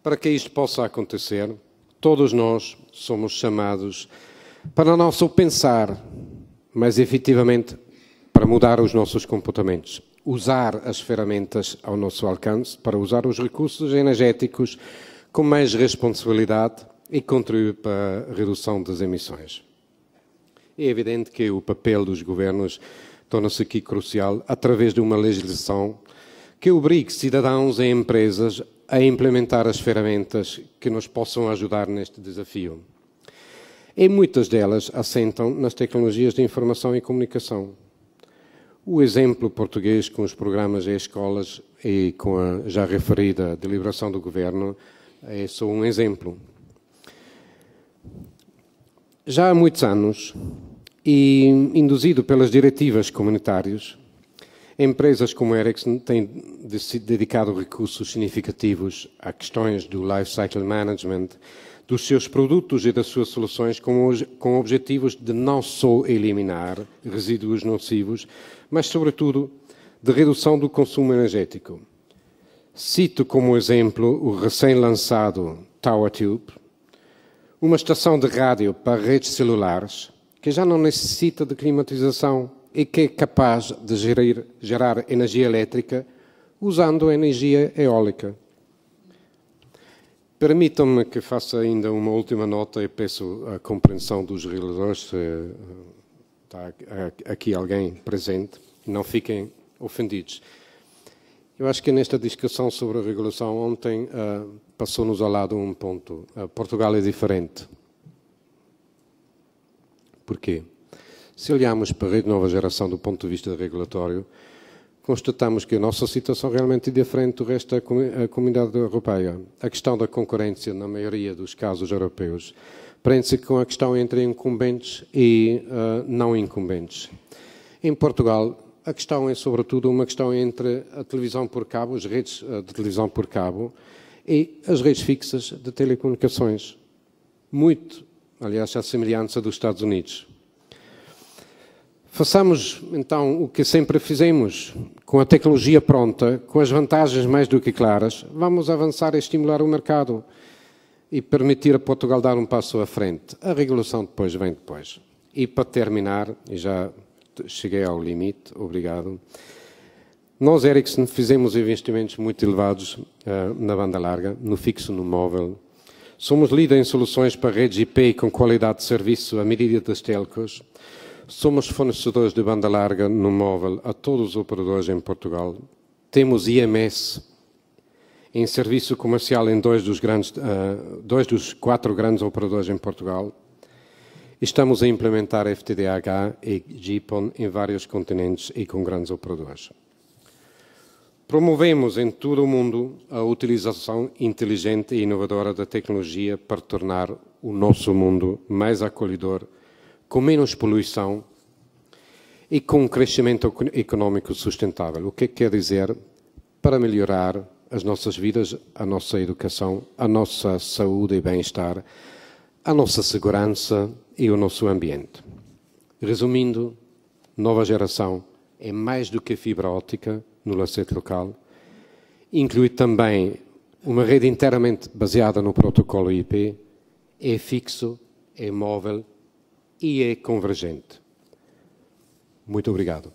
Para que isto possa acontecer, todos nós somos chamados para não só pensar, mas efetivamente para mudar os nossos comportamentos. Usar as ferramentas ao nosso alcance para usar os recursos energéticos com mais responsabilidade e contribuir para a redução das emissões. É evidente que o papel dos governos torna-se aqui crucial através de uma legislação que obrigue cidadãos e empresas a implementar as ferramentas que nos possam ajudar neste desafio. E muitas delas assentam nas tecnologias de informação e comunicação. O exemplo português com os programas e escolas e com a já referida deliberação do Governo é só um exemplo. Já há muitos anos, e induzido pelas diretivas comunitárias, empresas como a Ericsson têm dedicado recursos significativos a questões do life cycle management dos seus produtos e das suas soluções com objetivos de não só eliminar resíduos nocivos, mas, sobretudo, de redução do consumo energético. Cito como exemplo o recém-lançado TowerTube, uma estação de rádio para redes celulares que já não necessita de climatização e que é capaz de gerar energia elétrica usando energia eólica. Permitam-me que faça ainda uma última nota e peço a compreensão dos realizadores, se está aqui alguém presente, não fiquem ofendidos. Eu acho que nesta discussão sobre a regulação ontem passou-nos ao lado um ponto. Portugal é diferente. Porquê? Se olharmos para a rede de nova geração do ponto de vista regulatório, constatamos que a nossa situação realmente é diferente do resto da comunidade europeia. A questão da concorrência, na maioria dos casos europeus, prende-se com a questão entre incumbentes e não incumbentes. Em Portugal, a questão é, sobretudo, uma questão entre a televisão por cabo, as redes de televisão por cabo e as redes fixas de telecomunicações. Muito, aliás, à semelhança dos Estados Unidos. Façamos, então, o que sempre fizemos. Com a tecnologia pronta, com as vantagens mais do que claras, vamos avançar e estimular o mercado e permitir a Portugal dar um passo à frente. A regulação depois vem depois. E para terminar, e já cheguei ao limite, obrigado, nós, Ericsson, fizemos investimentos muito elevados na banda larga, no fixo, no móvel. Somos líder em soluções para redes IP com qualidade de serviço à medida das telcos. Somos fornecedores de banda larga no móvel a todos os operadores em Portugal. Temos IMS em serviço comercial em dois dos 4 grandes operadores em Portugal. Estamos a implementar FTTH e GPON em vários continentes e com grandes operadores. Promovemos em todo o mundo a utilização inteligente e inovadora da tecnologia para tornar o nosso mundo mais acolhedor, com menos poluição e com um crescimento económico sustentável. O que quer dizer? Para melhorar as nossas vidas, a nossa educação, a nossa saúde e bem-estar, a nossa segurança e o nosso ambiente. Resumindo, nova geração é mais do que fibra óptica no lacete local, inclui também uma rede inteiramente baseada no protocolo IP, é fixo, é móvel e é convergente. Muito obrigado.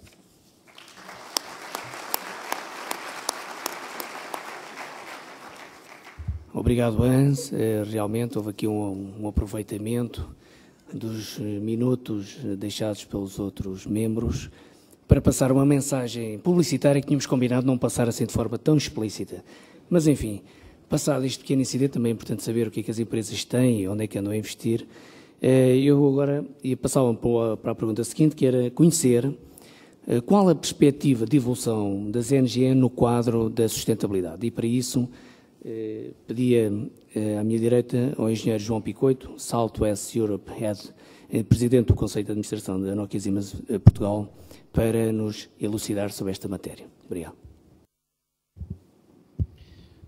Obrigado, Hans. Realmente houve aqui um aproveitamento dos minutos deixados pelos outros membros para passar uma mensagem publicitária que tínhamos combinado não passar assim de forma tão explícita. Mas, enfim, passado este pequeno incidente, também é importante saber o que é que as empresas têm e onde é que andam a investir. Eu agora ia passar para a pergunta seguinte, que era conhecer qual a perspectiva de evolução das NGN no quadro da sustentabilidade. E, para isso, pedia à minha direita ao engenheiro João Picoito, Southwest Europe Head, presidente do Conselho de Administração da Nokia Siemens Portugal, para nos elucidar sobre esta matéria. Obrigado.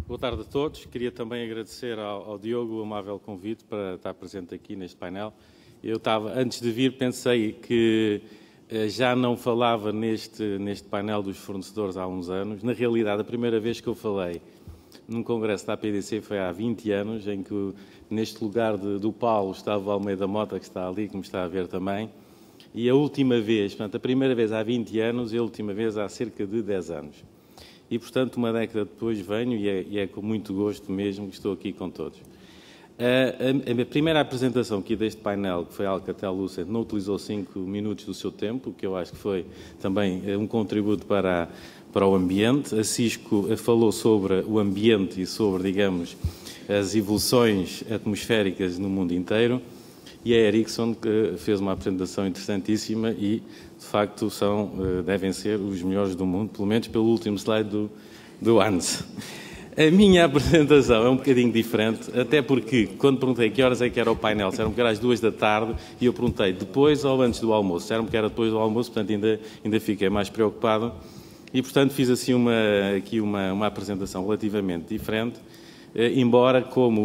Boa tarde a todos. Queria também agradecer ao Diogo o amável convite para estar presente aqui neste painel. Eu antes de vir, pensei que já não falava neste painel dos fornecedores há uns anos. Na realidade, a primeira vez que eu falei num congresso da APDC foi há 20 anos, em que neste lugar do Paulo estava o Almeida Mota, que está ali, como está a ver também, e a última vez, portanto, a primeira vez há 20 anos e a última vez há cerca de 10 anos. E, portanto, uma década depois venho e é com muito gosto mesmo que estou aqui com todos. A primeira apresentação aqui deste painel, que foi a Alcatel-Lucent, não utilizou 5 minutos do seu tempo, o que eu acho que foi também um contributo para o ambiente. A Cisco falou sobre o ambiente e sobre, digamos, as evoluções atmosféricas no mundo inteiro. E a Ericsson que fez uma apresentação interessantíssima e, de facto, devem ser os melhores do mundo, pelo menos pelo último slide do Hans. A minha apresentação é um bocadinho diferente, até porque, quando perguntei que horas é que era o painel, disseram que era às 2 da tarde, e eu perguntei depois ou antes do almoço. Disseram que era depois do almoço, portanto ainda fiquei mais preocupado. E, portanto, fiz assim aqui uma apresentação relativamente diferente, embora como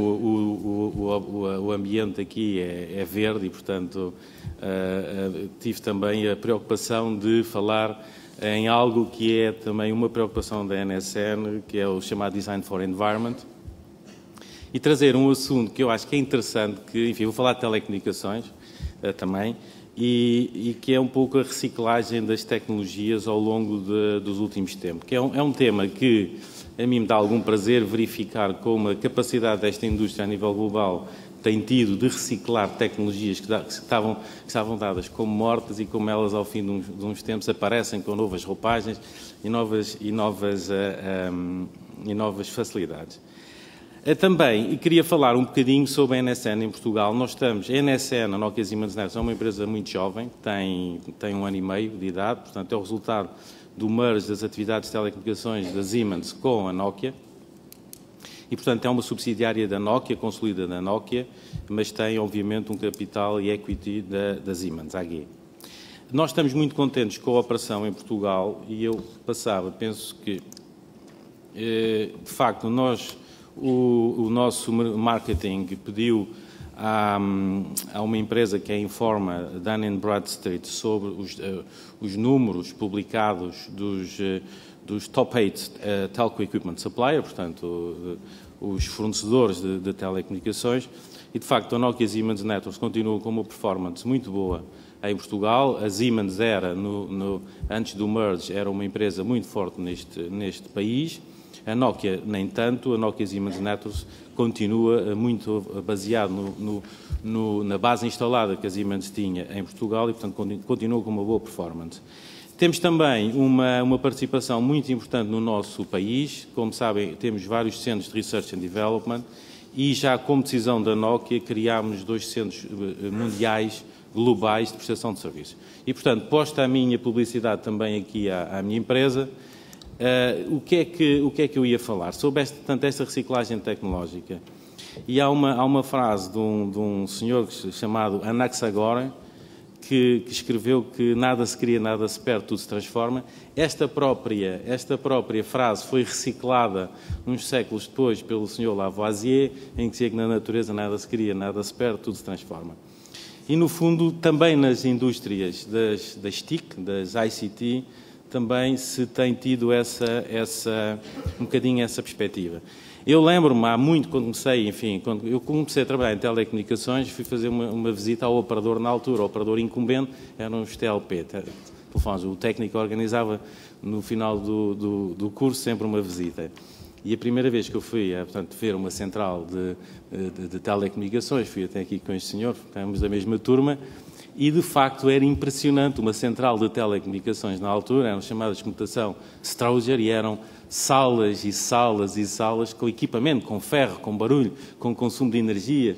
o ambiente aqui é verde e, portanto, tive também a preocupação de falar em algo que é também uma preocupação da NSN, que é o chamado Design for Environment, e trazer um assunto que eu acho que é interessante, que, enfim, vou falar de telecomunicações também, e que é um pouco a reciclagem das tecnologias ao longo dos últimos tempos, que é um tema que a mim me dá algum prazer verificar como a capacidade desta indústria a nível global tem tido de reciclar tecnologias que estavam dadas como mortas e como elas ao fim de uns tempos aparecem com novas roupagens e novas facilidades. Também queria falar um bocadinho sobre a NSN em Portugal. A NSN, a Nokia Siemens Networks, é uma empresa muito jovem, tem 1 ano e meio de idade, portanto é o resultado do merge das atividades de telecomunicações da Siemens com a Nokia. E, portanto, é uma subsidiária da Nokia, consolida da Nokia, mas tem, obviamente, um capital e equity da Siemens AG. Nós estamos muito contentes com a operação em Portugal e eu penso que, de facto, o nosso marketing pediu a uma empresa que é Informa, Dun & Bradstreet, sobre os números publicados dos top 8 telco equipment supplier, portanto, os fornecedores de telecomunicações, e de facto a Nokia Siemens Networks continua com uma performance muito boa em Portugal. A Siemens antes do merge, era uma empresa muito forte neste país. A Nokia, nem tanto. A Nokia Siemens Networks continua muito baseado na base instalada que a Siemens tinha em Portugal e, portanto, continua com uma boa performance. Temos também uma participação muito importante no nosso país. Como sabem, temos vários centros de Research and Development e já como decisão da Nokia criámos 2 centros mundiais globais de prestação de serviços. E, portanto, posta a minha publicidade também aqui à minha empresa, o que é que eu ia falar? Sobre esta reciclagem tecnológica. E há uma frase de um senhor chamado Anaxagora, que escreveu que nada se cria, nada se perde, tudo se transforma. Esta própria frase foi reciclada uns séculos depois pelo senhor Lavoisier, em que dizia que na natureza nada se cria, nada se perde, tudo se transforma. E, no fundo, também nas indústrias das TIC, das ICT, também se tem tido um bocadinho essa perspectiva. Eu lembro-me há muito, quando eu comecei a trabalhar em telecomunicações, fui fazer uma visita ao operador na altura. O operador incumbente eram os TLP, telefones. O técnico organizava no final do curso sempre uma visita. E a primeira vez que eu fui, portanto, ver uma central de telecomunicações, fui até aqui com este senhor, estávamos da mesma turma, e de facto era impressionante. Uma central de telecomunicações na altura, eram chamadas de comutação Strauger, e eram salas e salas e salas com equipamento, com ferro, com barulho, com consumo de energia,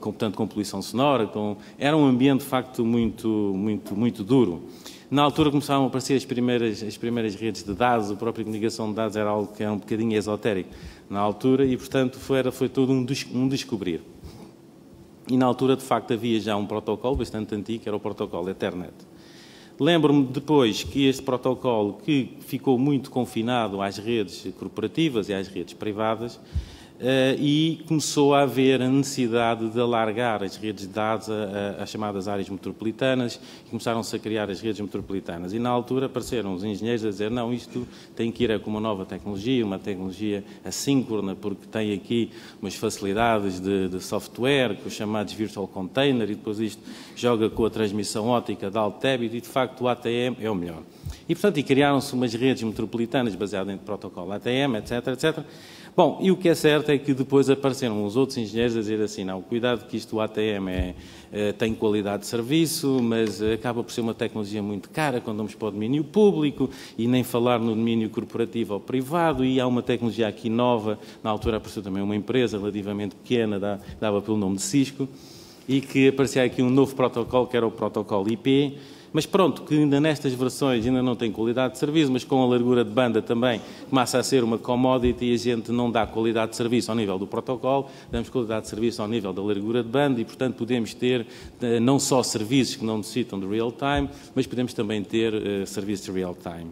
portanto, com poluição sonora. Era um ambiente de facto muito duro. Na altura começavam a aparecer as primeiras redes de dados. A própria comunicação de dados era algo que era um bocadinho esotérico na altura e, portanto, foi todo um descobrir. E na altura, de facto, havia já um protocolo bastante antigo, que era o protocolo Ethernet. Lembro-me depois que este protocolo, que ficou muito confinado às redes corporativas e às redes privadas, e começou a haver a necessidade de alargar as redes de dados às chamadas áreas metropolitanas e começaram-se a criar as redes metropolitanas. E na altura apareceram os engenheiros a dizer, não, isto tem que ir com uma nova tecnologia, uma tecnologia assíncrona, porque tem aqui umas facilidades de software, com os chamados virtual container, e depois isto joga com a transmissão óptica de alto débito, e de facto o ATM é o melhor. E portanto, criaram-se umas redes metropolitanas baseadas em protocolo ATM, etc, etc. Bom, e o que é certo é que depois apareceram os outros engenheiros a dizer assim, não, cuidado que isto o ATM tem qualidade de serviço, mas acaba por ser uma tecnologia muito cara quando vamos para o domínio público, e nem falar no domínio corporativo ou privado, e há uma tecnologia aqui nova, na altura apareceu também uma empresa relativamente pequena, dava pelo nome de Cisco, e que aparecia aqui um novo protocolo, que era o protocolo IP, mas pronto, que ainda nestas versões ainda não tem qualidade de serviço, mas com a largura de banda também começa a ser uma commodity e a gente não dá qualidade de serviço ao nível do protocolo, damos qualidade de serviço ao nível da largura de banda e, portanto, podemos ter não só serviços que não necessitam de real-time, mas podemos também ter serviços de real-time.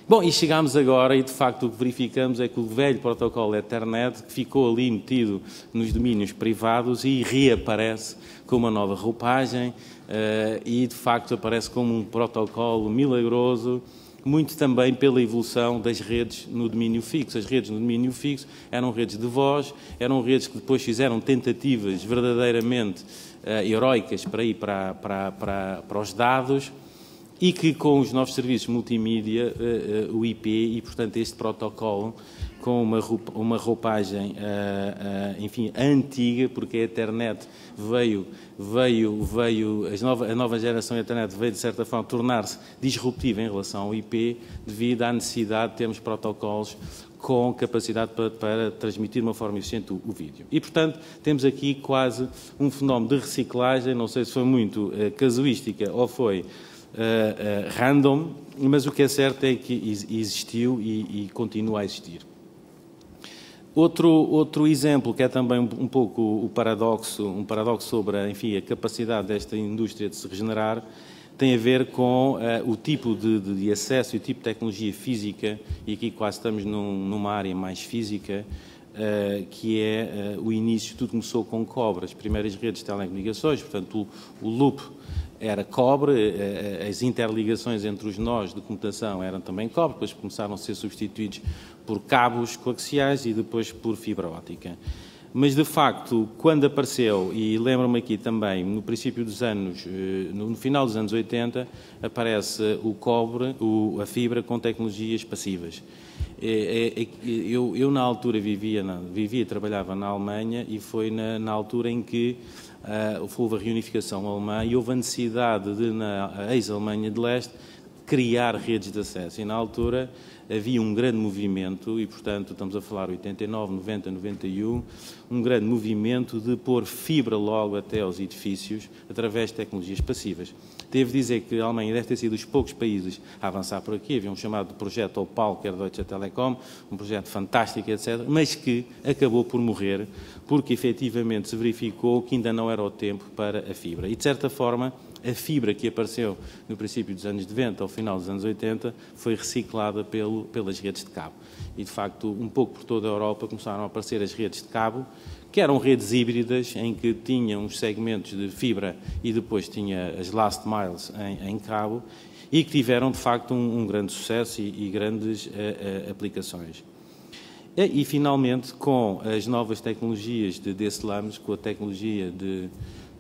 Bom, e chegámos agora e, de facto, o que verificamos é que o velho protocolo Ethernet ficou ali metido nos domínios privados e reaparece com uma nova roupagem e, de facto, aparece como um protocolo milagroso, muito também pela evolução das redes no domínio fixo. As redes no domínio fixo eram redes de voz, eram redes que depois fizeram tentativas verdadeiramente heroicas para ir para os dados, e que com os novos serviços multimídia, o IP e, portanto, este protocolo, com uma roupagem, enfim, antiga, porque a Ethernet a nova geração da Ethernet veio, de certa forma, tornar-se disruptiva em relação ao IP, devido à necessidade de termos protocolos com capacidade para transmitir de uma forma eficiente o vídeo. E, portanto, temos aqui quase um fenómeno de reciclagem, não sei se foi muito casuística ou foi random, mas o que é certo é que existiu e continua a existir. Outro exemplo, que é também um pouco um paradoxo sobre, enfim, a capacidade desta indústria de se regenerar, tem a ver com o tipo de acesso e o tipo de tecnologia física, e aqui quase estamos numa área mais física, que é o início, tudo começou com cobre, as primeiras redes de telecomunicações, portanto o loop era cobre, as interligações entre os nós de comutação eram também cobre, depois começaram a ser substituídos por cabos coaxiais e depois por fibra óptica. Mas, de facto, quando apareceu, e lembro-me aqui também, no princípio dos anos, no final dos anos 80, aparece o cobre, a fibra com tecnologias passivas. Eu na altura vivia e trabalhava na Alemanha, e foi na altura em que houve a reunificação alemã e houve a necessidade de, na ex-Alemanha de Leste, criar redes de acesso. E na altura havia um grande movimento, e portanto estamos a falar 89, 90, 91, um grande movimento de pôr fibra logo até aos edifícios através de tecnologias passivas. Devo dizer que a Alemanha deve ter sido dos poucos países a avançar por aqui. Havia um chamado projeto Opal, que era Deutsche Telekom, um projeto fantástico, etc., mas que acabou por morrer, porque efetivamente se verificou que ainda não era o tempo para a fibra. E, de certa forma, a fibra que apareceu no princípio dos anos 90, ao final dos anos 80, foi reciclada pelas redes de cabo. E, de facto, um pouco por toda a Europa começaram a aparecer as redes de cabo, que eram redes híbridas, em que tinham uns segmentos de fibra e depois tinha as last miles em cabo, e que tiveram, de facto, um grande sucesso e grandes aplicações. E, finalmente, com as novas tecnologias de DSLAMs, com a tecnologia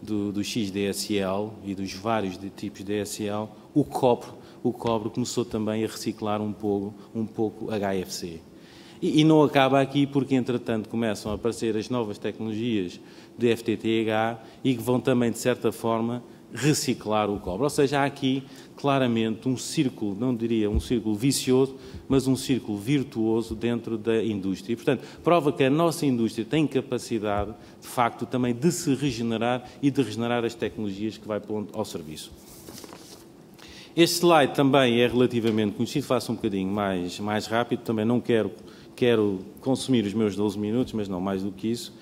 do XDSL e dos vários tipos de DSL, o cobre começou também a reciclar um pouco HFC. E não acaba aqui, porque, entretanto, começam a aparecer as novas tecnologias de FTTH e que vão também, de certa forma, reciclar o cobre. Ou seja, há aqui claramente um círculo, não diria um círculo vicioso, mas um círculo virtuoso dentro da indústria. E, portanto, prova que a nossa indústria tem capacidade, de facto, também de se regenerar e de regenerar as tecnologias que vai pondo ao serviço. Este slide também é relativamente conhecido, faço um bocadinho mais rápido, também não quero consumir os meus 12 minutos, mas não mais do que isso.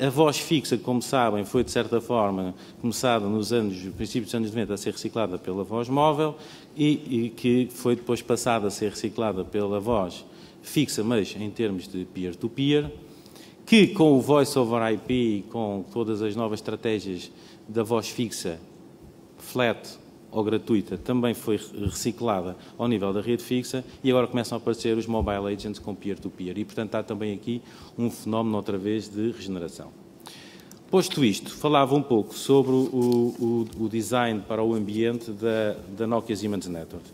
A voz fixa, como sabem, foi, de certa forma, começada no princípio dos anos 90 a ser reciclada pela voz móvel e que foi depois passada a ser reciclada pela voz fixa, mas em termos de peer-to-peer. que com o Voice over IP, com todas as novas estratégias da voz fixa, flat ou gratuita, também foi reciclada ao nível da rede fixa, e agora começam a aparecer os mobile agents com peer-to-peer. E, portanto, há também aqui um fenómeno, outra vez, de regeneração. Posto isto, falava um pouco sobre o design para o ambiente da Nokia Siemens Network.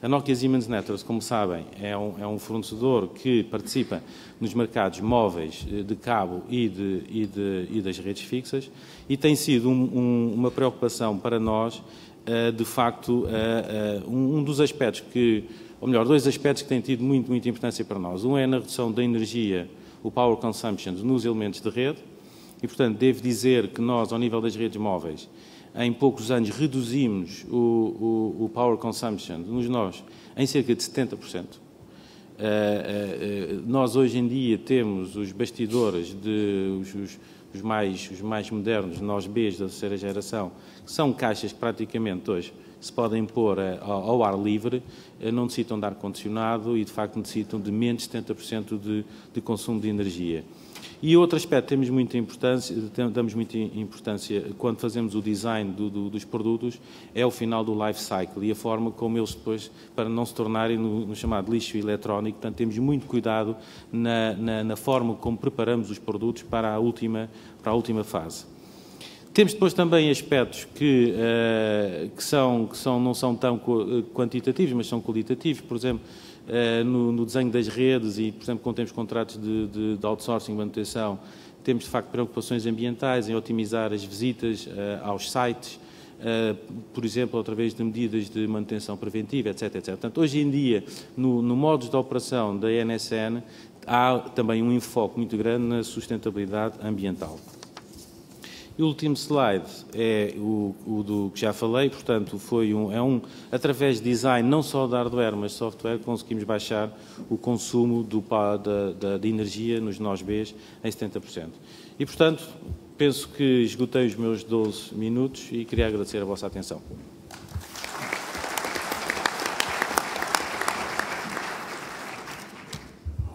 A Nokia Siemens Networks, como sabem, é um fornecedor que participa nos mercados móveis de cabo e das redes fixas, e tem sido uma preocupação para nós, de facto, um dos aspectos dois aspectos que têm tido muita importância para nós. Um é na redução da energia, o power consumption, nos elementos de rede, e, portanto, devo dizer que nós, ao nível das redes móveis, em poucos anos reduzimos o power consumption em cerca de 70%. Nós hoje em dia temos os bastidores, os mais modernos, nós Bs da terceira geração, que são caixas que praticamente hoje se podem pôr ao ar livre, não necessitam de ar-condicionado e, de facto, necessitam de menos de 70% de consumo de energia. E outro aspecto que damos muita importância quando fazemos o design dos produtos é o final do life cycle e a forma como eles depois, para não se tornarem no chamado lixo eletrónico, portanto temos muito cuidado na forma como preparamos os produtos para a última fase. Temos depois também aspectos que não são tão quantitativos, mas são qualitativos, por exemplo, no desenho das redes e, por exemplo, quando temos contratos de outsourcing e manutenção, temos, de facto, preocupações ambientais em otimizar as visitas aos sites, por exemplo, através de medidas de manutenção preventiva, etc. Portanto, hoje em dia, no modo de operação da NSN, há também um enfoque muito grande na sustentabilidade ambiental. E o último slide é o do que já falei, portanto, através de design, não só de hardware, mas de software, conseguimos baixar o consumo de energia nos NOS-Bs em 70%. E, portanto, penso que esgotei os meus 12 minutos e queria agradecer a vossa atenção.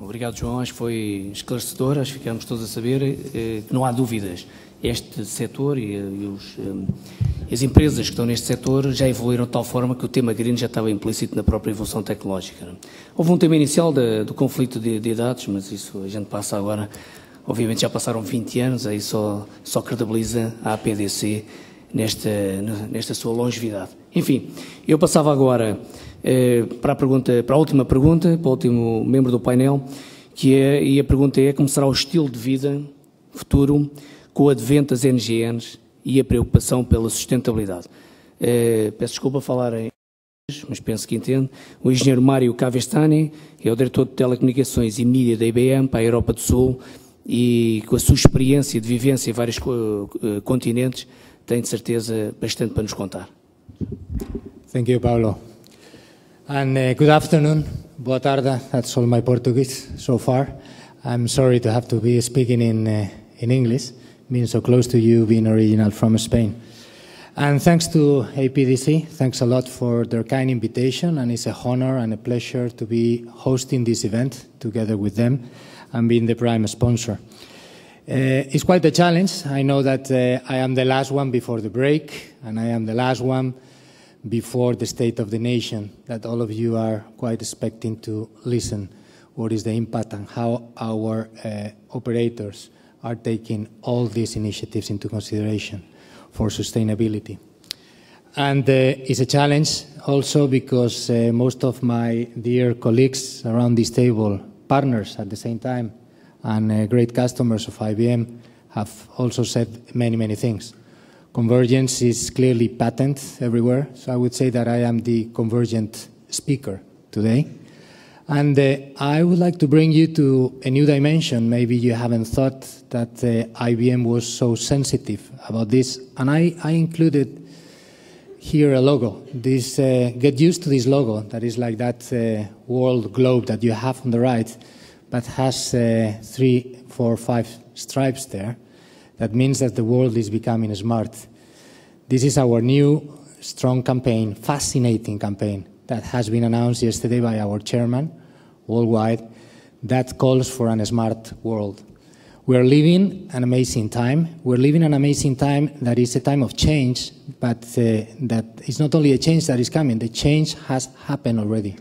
Obrigado, João. Acho que foi esclarecedor, acho que ficamos todos a saber que não há dúvidas. Este setor e as empresas que estão neste setor já evoluíram de tal forma que o tema green já estava implícito na própria evolução tecnológica. Houve um tema inicial do conflito de idades, mas isso a gente passa agora, obviamente já passaram 20 anos, aí só credibiliza a APDC nesta sua longevidade. Enfim, eu passava agora para a última pergunta, para o último membro do painel, e a pergunta é como será o estilo de vida futuro com o advento das NGNs e a preocupação pela sustentabilidade. Peço desculpa falar em inglês, mas penso que entendo. O engenheiro Mário Cavestani é o diretor de Telecomunicações e Mídia da IBM para a Europa do Sul e com a sua experiência de vivência em vários continentes tem de certeza bastante para nos contar. Thank you, Paulo. And good afternoon. Boa tarde. That's all my Portuguese so far. I'm sorry to have to be speaking in English, being so close to you, being original from Spain. And thanks to APDC, thanks a lot for their kind invitation, and it's a honor and a pleasure to be hosting this event together with them and being the prime sponsor. It's quite a challenge. I know that I am the last one before the break, and I am the last one before the State of the Nation, that all of you are quite expecting to listen what is the impact and how our operators are taking all these initiatives into consideration for sustainability. And it's a challenge also because most of my dear colleagues around this table, partners at the same time, and great customers of IBM have also said many, many things. Convergence is clearly patent everywhere, so I would say that I am the convergent speaker today. And I would like to bring you to a new dimension. Maybe you haven't thought that IBM was so sensitive about this. And I included here a logo. Get used to this logo that is like that world globe that you have on the right, but has 3, 4, 5 stripes there. That means that the world is becoming smart. This is our new strong campaign, fascinating campaign, that has been announced yesterday by our chairman worldwide, that calls for a smart world. We're living an amazing time. We're living an amazing time that is a time of change, but that is not only a change that is coming, the change has happened already.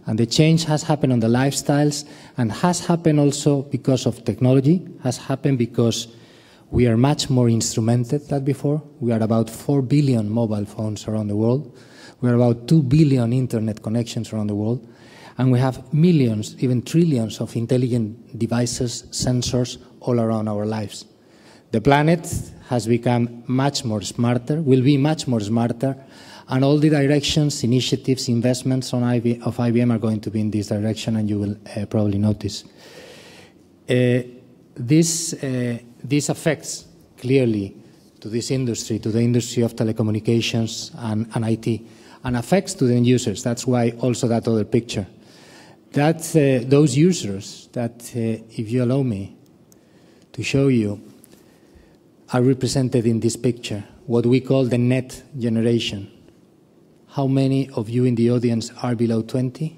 And the change has happened on the lifestyles and has happened also because of technology, has happened because we are much more instrumented than before. We are about 4 billion mobile phones around the world. We are about 2 billion internet connections around the world. And we have millions, even trillions of intelligent devices, sensors all around our lives. The planet has become much more smarter, will be much more smarter, and all the directions, initiatives, investments of IBM are going to be in this direction, and you will probably notice. This affects clearly to this industry, to the industry of telecommunications and IT, and affects to the end users. That's why also that other picture. That those users that, if you allow me to show you, are represented in this picture, what we call the net generation. How many of you in the audience are below 20?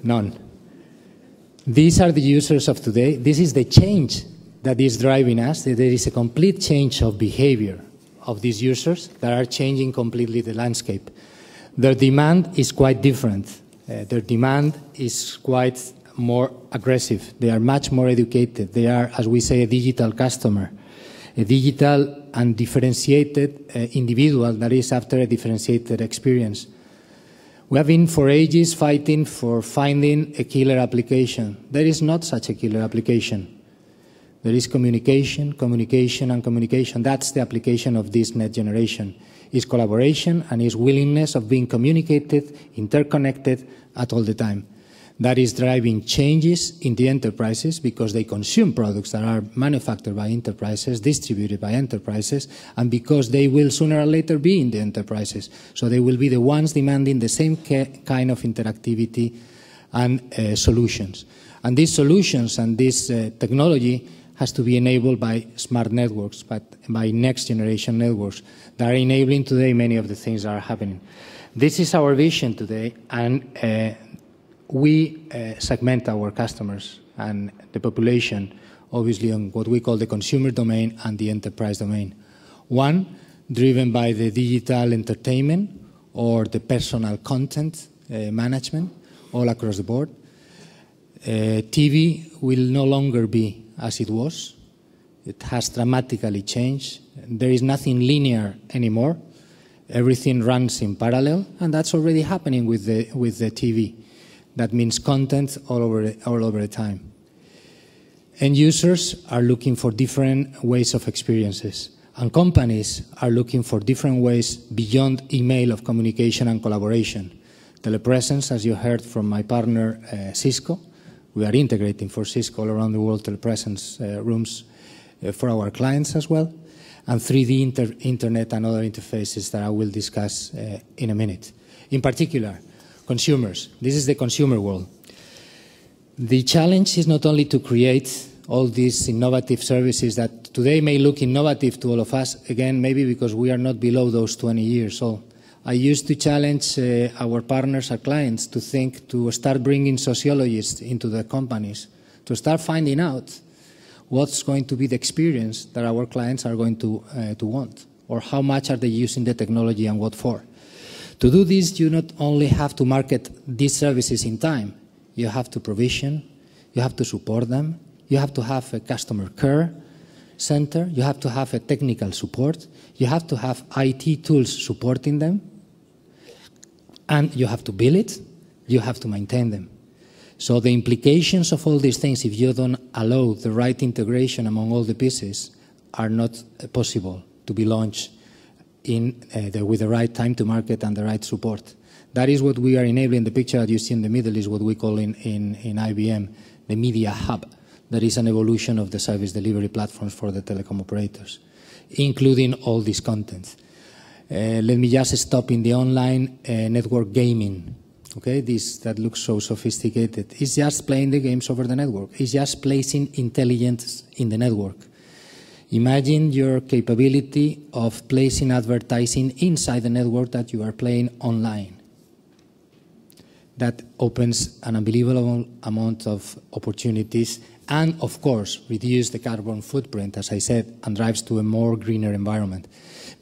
None. These are the users of today. This is the change that is driving us. There is a complete change of behavior of these users that are changing completely the landscape. Their demand is quite different. Their demand is quite more aggressive. They are much more educated. They are, as we say, a digital customer, a digital and differentiated individual that is after a differentiated experience. We have been for ages fighting for finding a killer application. There is not such a killer application. There is communication, communication, and communication. That's the application of this net generation. Is collaboration and is willingness of being communicated, interconnected at all the time. That is driving changes in the enterprises because they consume products that are manufactured by enterprises, distributed by enterprises, and because they will sooner or later be in the enterprises. So they will be the ones demanding the same kind of interactivity and solutions. And these solutions and this technology has to be enabled by smart networks, but by next generation networks that are enabling today many of the things that are happening. This is our vision today, and we segment our customers and the population, obviously, on what we call the consumer domain and the enterprise domain. One, driven by the digital entertainment or the personal content management all across the board. TV will no longer be as it was. It has dramatically changed. There is nothing linear anymore. Everything runs in parallel, and that's already happening with the TV. That means content all over the time. End users are looking for different ways of experiences, and companies are looking for different ways beyond email of communication and collaboration. Telepresence, as you heard from my partner Cisco, we are integrating for Cisco all around the world telepresence rooms for our clients as well, and 3D internet and other interfaces that I will discuss in a minute. In particular, consumers. This is the consumer world. The challenge is not only to create all these innovative services that today may look innovative to all of us, again, maybe because we are not below those 20 years old. I used to challenge our partners, our clients, to think, to start bringing sociologists into the companies, to start finding out what's going to be the experience that our clients are going to want, or how much are they using the technology and what for. To do this, you not only have to market these services in time, you have to provision, you have to support them, you have to have a customer care center, you have to have a technical support, you have to have IT tools supporting them, and you have to build it, you have to maintain them. So the implications of all these things, if you don't allow the right integration among all the pieces, are not possible to be launched with the right time to market and the right support. That is what we are enabling. The picture that you see in the middle is what we call in IBM the Media Hub. That is an evolution of the service delivery platforms for the telecom operators, including all this content. Let me just stop in the online network gaming. Okay, that looks so sophisticated. It's just playing the games over the network. It's just placing intelligence in the network. Imagine your capability of placing advertising inside the network that you are playing online. that opens an unbelievable amount of opportunities and, of course, reduce the carbon footprint, as I said, and drives to a more greener environment,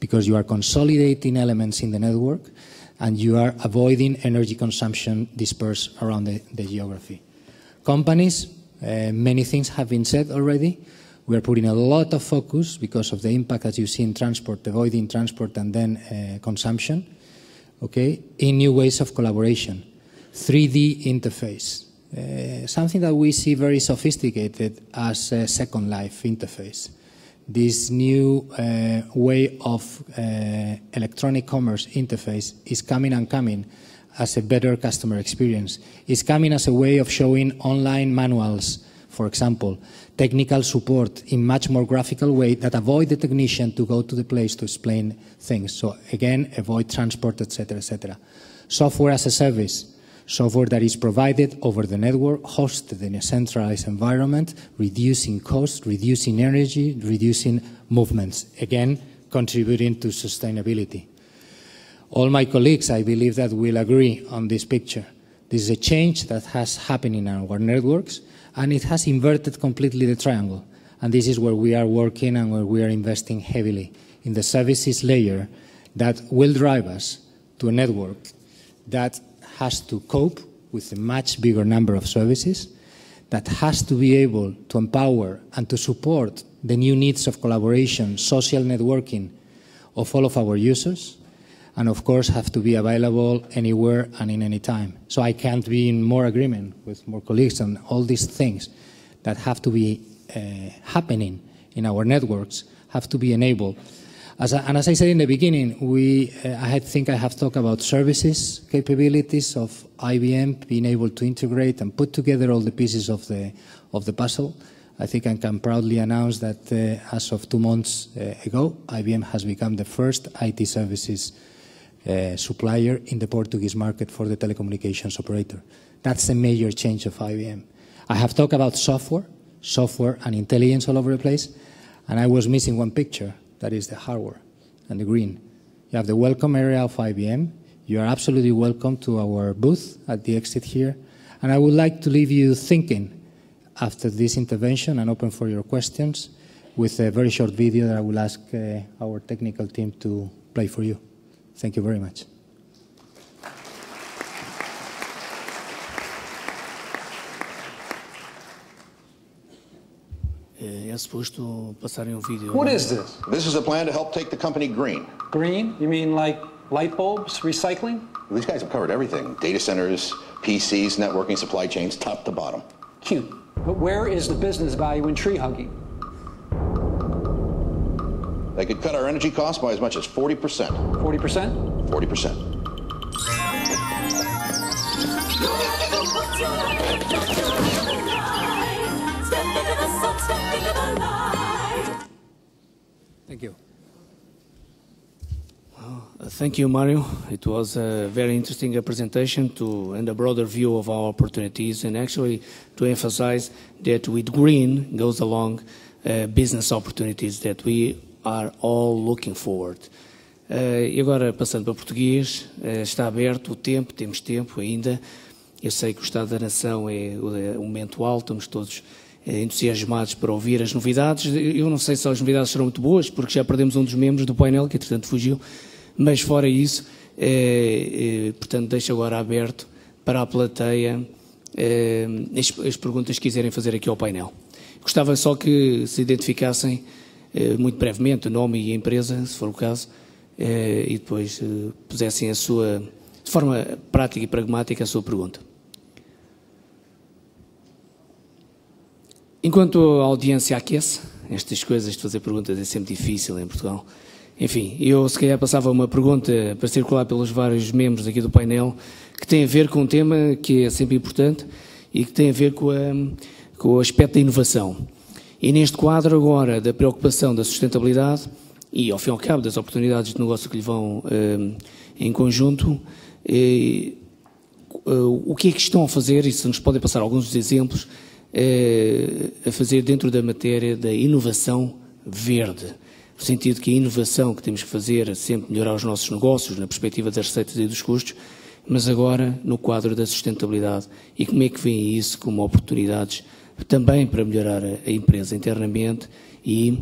because you are consolidating elements in the network and you are avoiding energy consumption dispersed around the geography. Companies, many things have been said already. We are putting a lot of focus because of the impact that you see in transport, avoiding transport and then consumption, okay, in new ways of collaboration. 3D interface, something that we see very sophisticated as a Second Life interface. This new way of electronic commerce interface is coming and coming as a better customer experience. It's coming as a way of showing online manuals, for example, technical support in much more graphical way that avoid the technician to go to the place to explain things. So again, avoid transport, etc., etc. Software as a service. Software that is provided over the network, hosted in a centralized environment, reducing cost, reducing energy, reducing movements, again, contributing to sustainability. All my colleagues, I believe, that will agree on this picture. This is a change that has happened in our networks, and it has inverted completely the triangle. And this is where we are working and where we are investing heavily, in the services layer that will drive us to a network that has to cope with a much bigger number of services, that has to be able to empower and to support the new needs of collaboration, social networking of all of our users, and of course have to be available anywhere and in any time. So I can't be in more agreement with more colleagues on all these things that have to be happening in our networks, have to be enabled. As I said in the beginning, I think I have talked about services capabilities of IBM being able to integrate and put together all the pieces of the puzzle. I think I can proudly announce that as of 2 months ago, IBM has become the first IT services supplier in the Portuguese market for the telecommunications operator. That's a major change of IBM. I have talked about software and intelligence all over the place, and I was missing one picture. That is the hardware and the green. You have the welcome area of IBM. You are absolutely welcome to our booth at the exit here. And I would like to leave you thinking after this intervention and open for your questions with a very short video that I will ask our technical team to play for you. Thank you very much. É suposto passarem vídeo. What is this? This is a plan to help take the company green. Green? You mean like light bulbs, recycling? These guys have covered everything. Data centers, PCs, networking, supply chains, top to bottom. Cute. But where is the business value in tree hugging? They could cut our energy costs by as much as 40%. 40%? 40%. Thank you. Thank you, Mario. It was a very interesting presentation and a broader view of our opportunities, and actually to emphasize that with green goes along business opportunities that we are all looking forward. E agora, passando para português, está aberto o tempo, temos tempo ainda. Eu sei que o Estado da Nação é um momento alto, estamos todos entusiasmados para ouvir as novidades. Eu não sei se as novidades serão muito boas, porque já perdemos um dos membros do painel, que entretanto fugiu, mas fora isso, portanto, deixo agora aberto para a plateia as perguntas que quiserem fazer aqui ao painel. Gostava só que se identificassem muito brevemente o nome e a empresa, se for o caso, e depois pusessem a sua, de forma prática e pragmática, a sua pergunta. Enquanto a audiência aquece, estas coisas de fazer perguntas é sempre difícil em Portugal. Enfim, eu se calhar passava uma pergunta para circular pelos vários membros aqui do painel que tem a ver com um tema que é sempre importante e que tem a ver com o aspecto da inovação. E neste quadro agora da preocupação da sustentabilidade e, ao fim e ao cabo, das oportunidades de negócio que lhe vão em conjunto, o que é que estão a fazer, e se nos podem passar alguns dos exemplos, a fazer dentro da matéria da inovação verde, no sentido que a inovação que temos que fazer é sempre melhorar os nossos negócios na perspectiva das receitas e dos custos, mas agora no quadro da sustentabilidade, e como é que veem isso como oportunidades também para melhorar a empresa internamente e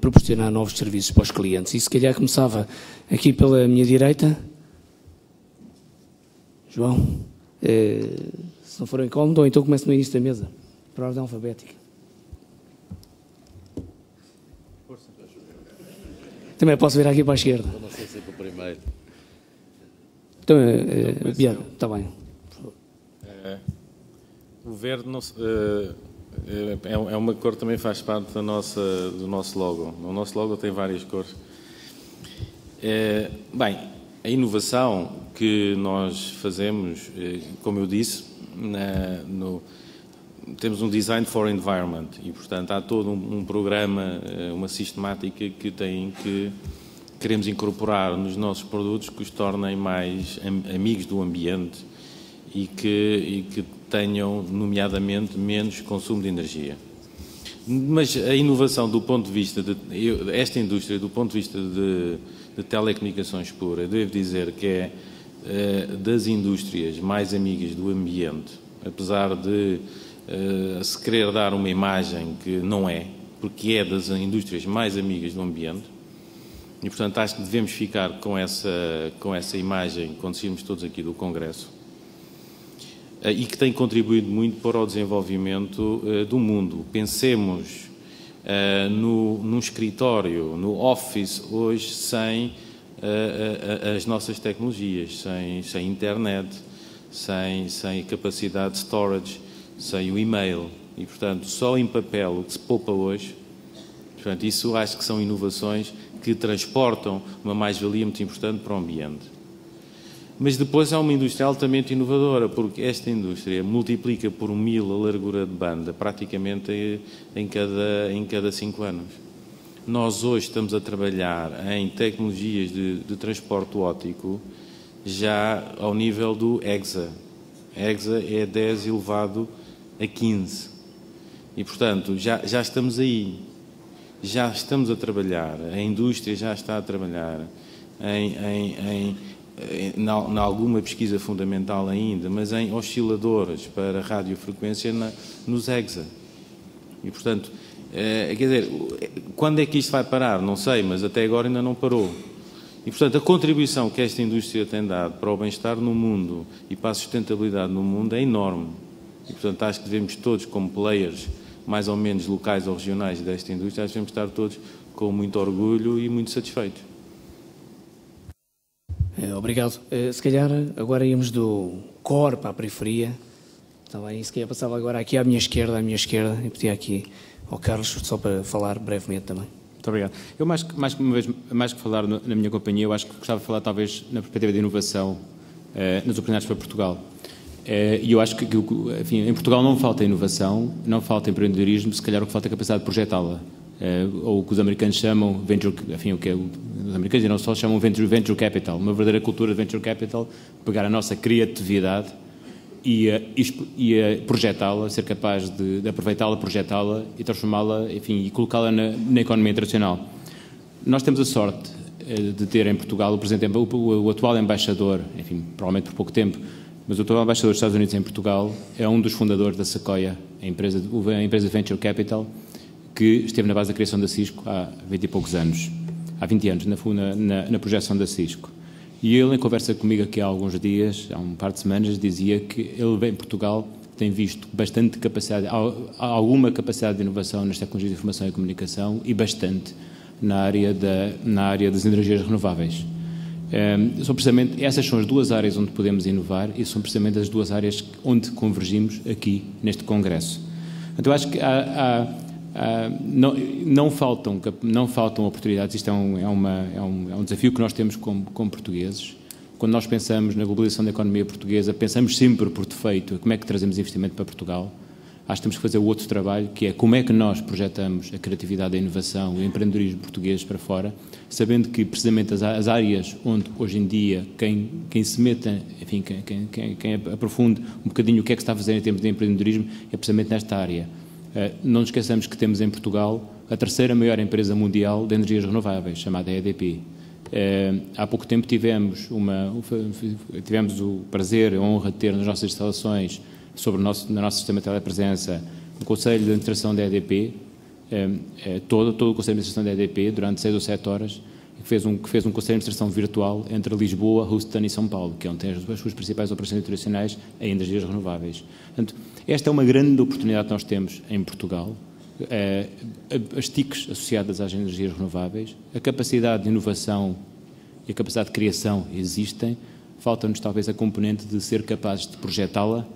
proporcionar novos serviços para os clientes. E se calhar começava aqui pela minha direita. João, se não for incómodo, ou então começo no início da mesa, por ordem alfabética. Também posso vir aqui para a esquerda. Eu não sei se é para o primeiro. Então, Biado, está bem. O verde é uma cor que também faz parte do nosso logo. O nosso logo tem várias cores. Bem, a inovação que nós fazemos, como eu disse, temos um Design for Environment e, portanto, há todo um programa, uma sistemática que queremos incorporar nos nossos produtos que os tornem mais amigos do ambiente e que tenham, nomeadamente, menos consumo de energia. Mas a inovação do ponto de vista esta indústria, do ponto de vista de telecomunicações pura, devo dizer que é das indústrias mais amigas do ambiente, apesar de se querer dar uma imagem que não é, porque é das indústrias mais amigas do ambiente, e portanto acho que devemos ficar com essa imagem quando sairmos todos aqui do Congresso, e que tem contribuído muito para o desenvolvimento do mundo. Pensemos num escritório, no office hoje, sem as nossas tecnologias, sem internet, sem capacidade de storage, sem o e-mail, e portanto só em papel o que se poupa hoje. Portanto, isso acho que são inovações que transportam uma mais-valia muito importante para o ambiente. Mas depois há uma indústria altamente inovadora, porque esta indústria multiplica por 1000 a largura de banda praticamente em cada 5 anos. Nós hoje estamos a trabalhar em tecnologias de transporte óptico já ao nível do EXA. EXA é 10 elevado a 15. E, portanto, já estamos aí. Já estamos a trabalhar, a indústria já está a trabalhar em alguma pesquisa fundamental ainda, mas em osciladores para radiofrequência nos EXA. E, portanto, quer dizer, quando é que isto vai parar? Não sei, mas até agora ainda não parou. E, portanto, a contribuição que esta indústria tem dado para o bem-estar no mundo e para a sustentabilidade no mundo é enorme. E, portanto, acho que devemos todos, como players mais ou menos locais ou regionais desta indústria, devemos estar todos com muito orgulho e muito satisfeitos. Obrigado. Se calhar agora íamos do core para a periferia. Está bem? Se calhar passava agora aqui à minha esquerda, e pedia aqui ao Carlos só para falar brevemente também. Muito obrigado. Eu, mais que falar na minha companhia, eu acho que gostava de falar talvez na perspectiva de inovação nas oportunidades para Portugal. E eu acho que enfim, em Portugal não falta inovação, não falta empreendedorismo, se calhar o que falta é capacidade de projetá-la. Ou o que os americanos chamam venture, enfim, o que os americanos e não só chamam venture capital, uma verdadeira cultura de venture capital, pegar a nossa criatividade e projetá-la, ser capaz de aproveitá-la, projetá-la e transformá-la, enfim, e colocá-la na economia internacional. Nós temos a sorte de ter em Portugal o atual embaixador, enfim, provavelmente por pouco tempo, mas o atual embaixador dos Estados Unidos em Portugal é um dos fundadores da Sequoia, a empresa de venture capital, que esteve na base da criação da Cisco há 20 e poucos anos, há 20 anos, na projeção da Cisco. E ele, em conversa comigo aqui há alguns dias, há um par de semanas, dizia que ele em Portugal tem visto bastante capacidade, alguma capacidade de inovação nas tecnologias de informação e comunicação e bastante na área das energias renováveis. Essas são as duas áreas onde podemos inovar e são precisamente as duas áreas onde convergimos aqui neste Congresso. Então, eu acho que não faltam oportunidades. Isto é um desafio que nós temos como portugueses. Quando nós pensamos na globalização da economia portuguesa, pensamos sempre por defeito como é que trazemos investimento para Portugal. Acho que temos que fazer o outro trabalho, que é como é que nós projetamos a criatividade, a inovação e o empreendedorismo português para fora, sabendo que precisamente as áreas onde hoje em dia quem se meta, enfim, quem aprofunde um bocadinho o que é que se está a fazer em termos de empreendedorismo é precisamente nesta área. Não nos esqueçamos que temos em Portugal a terceira maior empresa mundial de energias renováveis, chamada EDP. Há pouco tempo tivemos o prazer, a honra de ter nas nossas instalações, no nosso sistema de telepresença, o Conselho de Administração da EDP, todo o Conselho de Administração da EDP, durante 6 ou 7 horas, que fez um Conselho de Administração virtual entre Lisboa, Houston e São Paulo, que é onde tem as suas principais operações internacionais em energias renováveis. Portanto, esta é uma grande oportunidade que nós temos em Portugal. As TICs associadas às energias renováveis, a capacidade de inovação e a capacidade de criação existem, falta-nos talvez a componente de ser capazes de projetá-la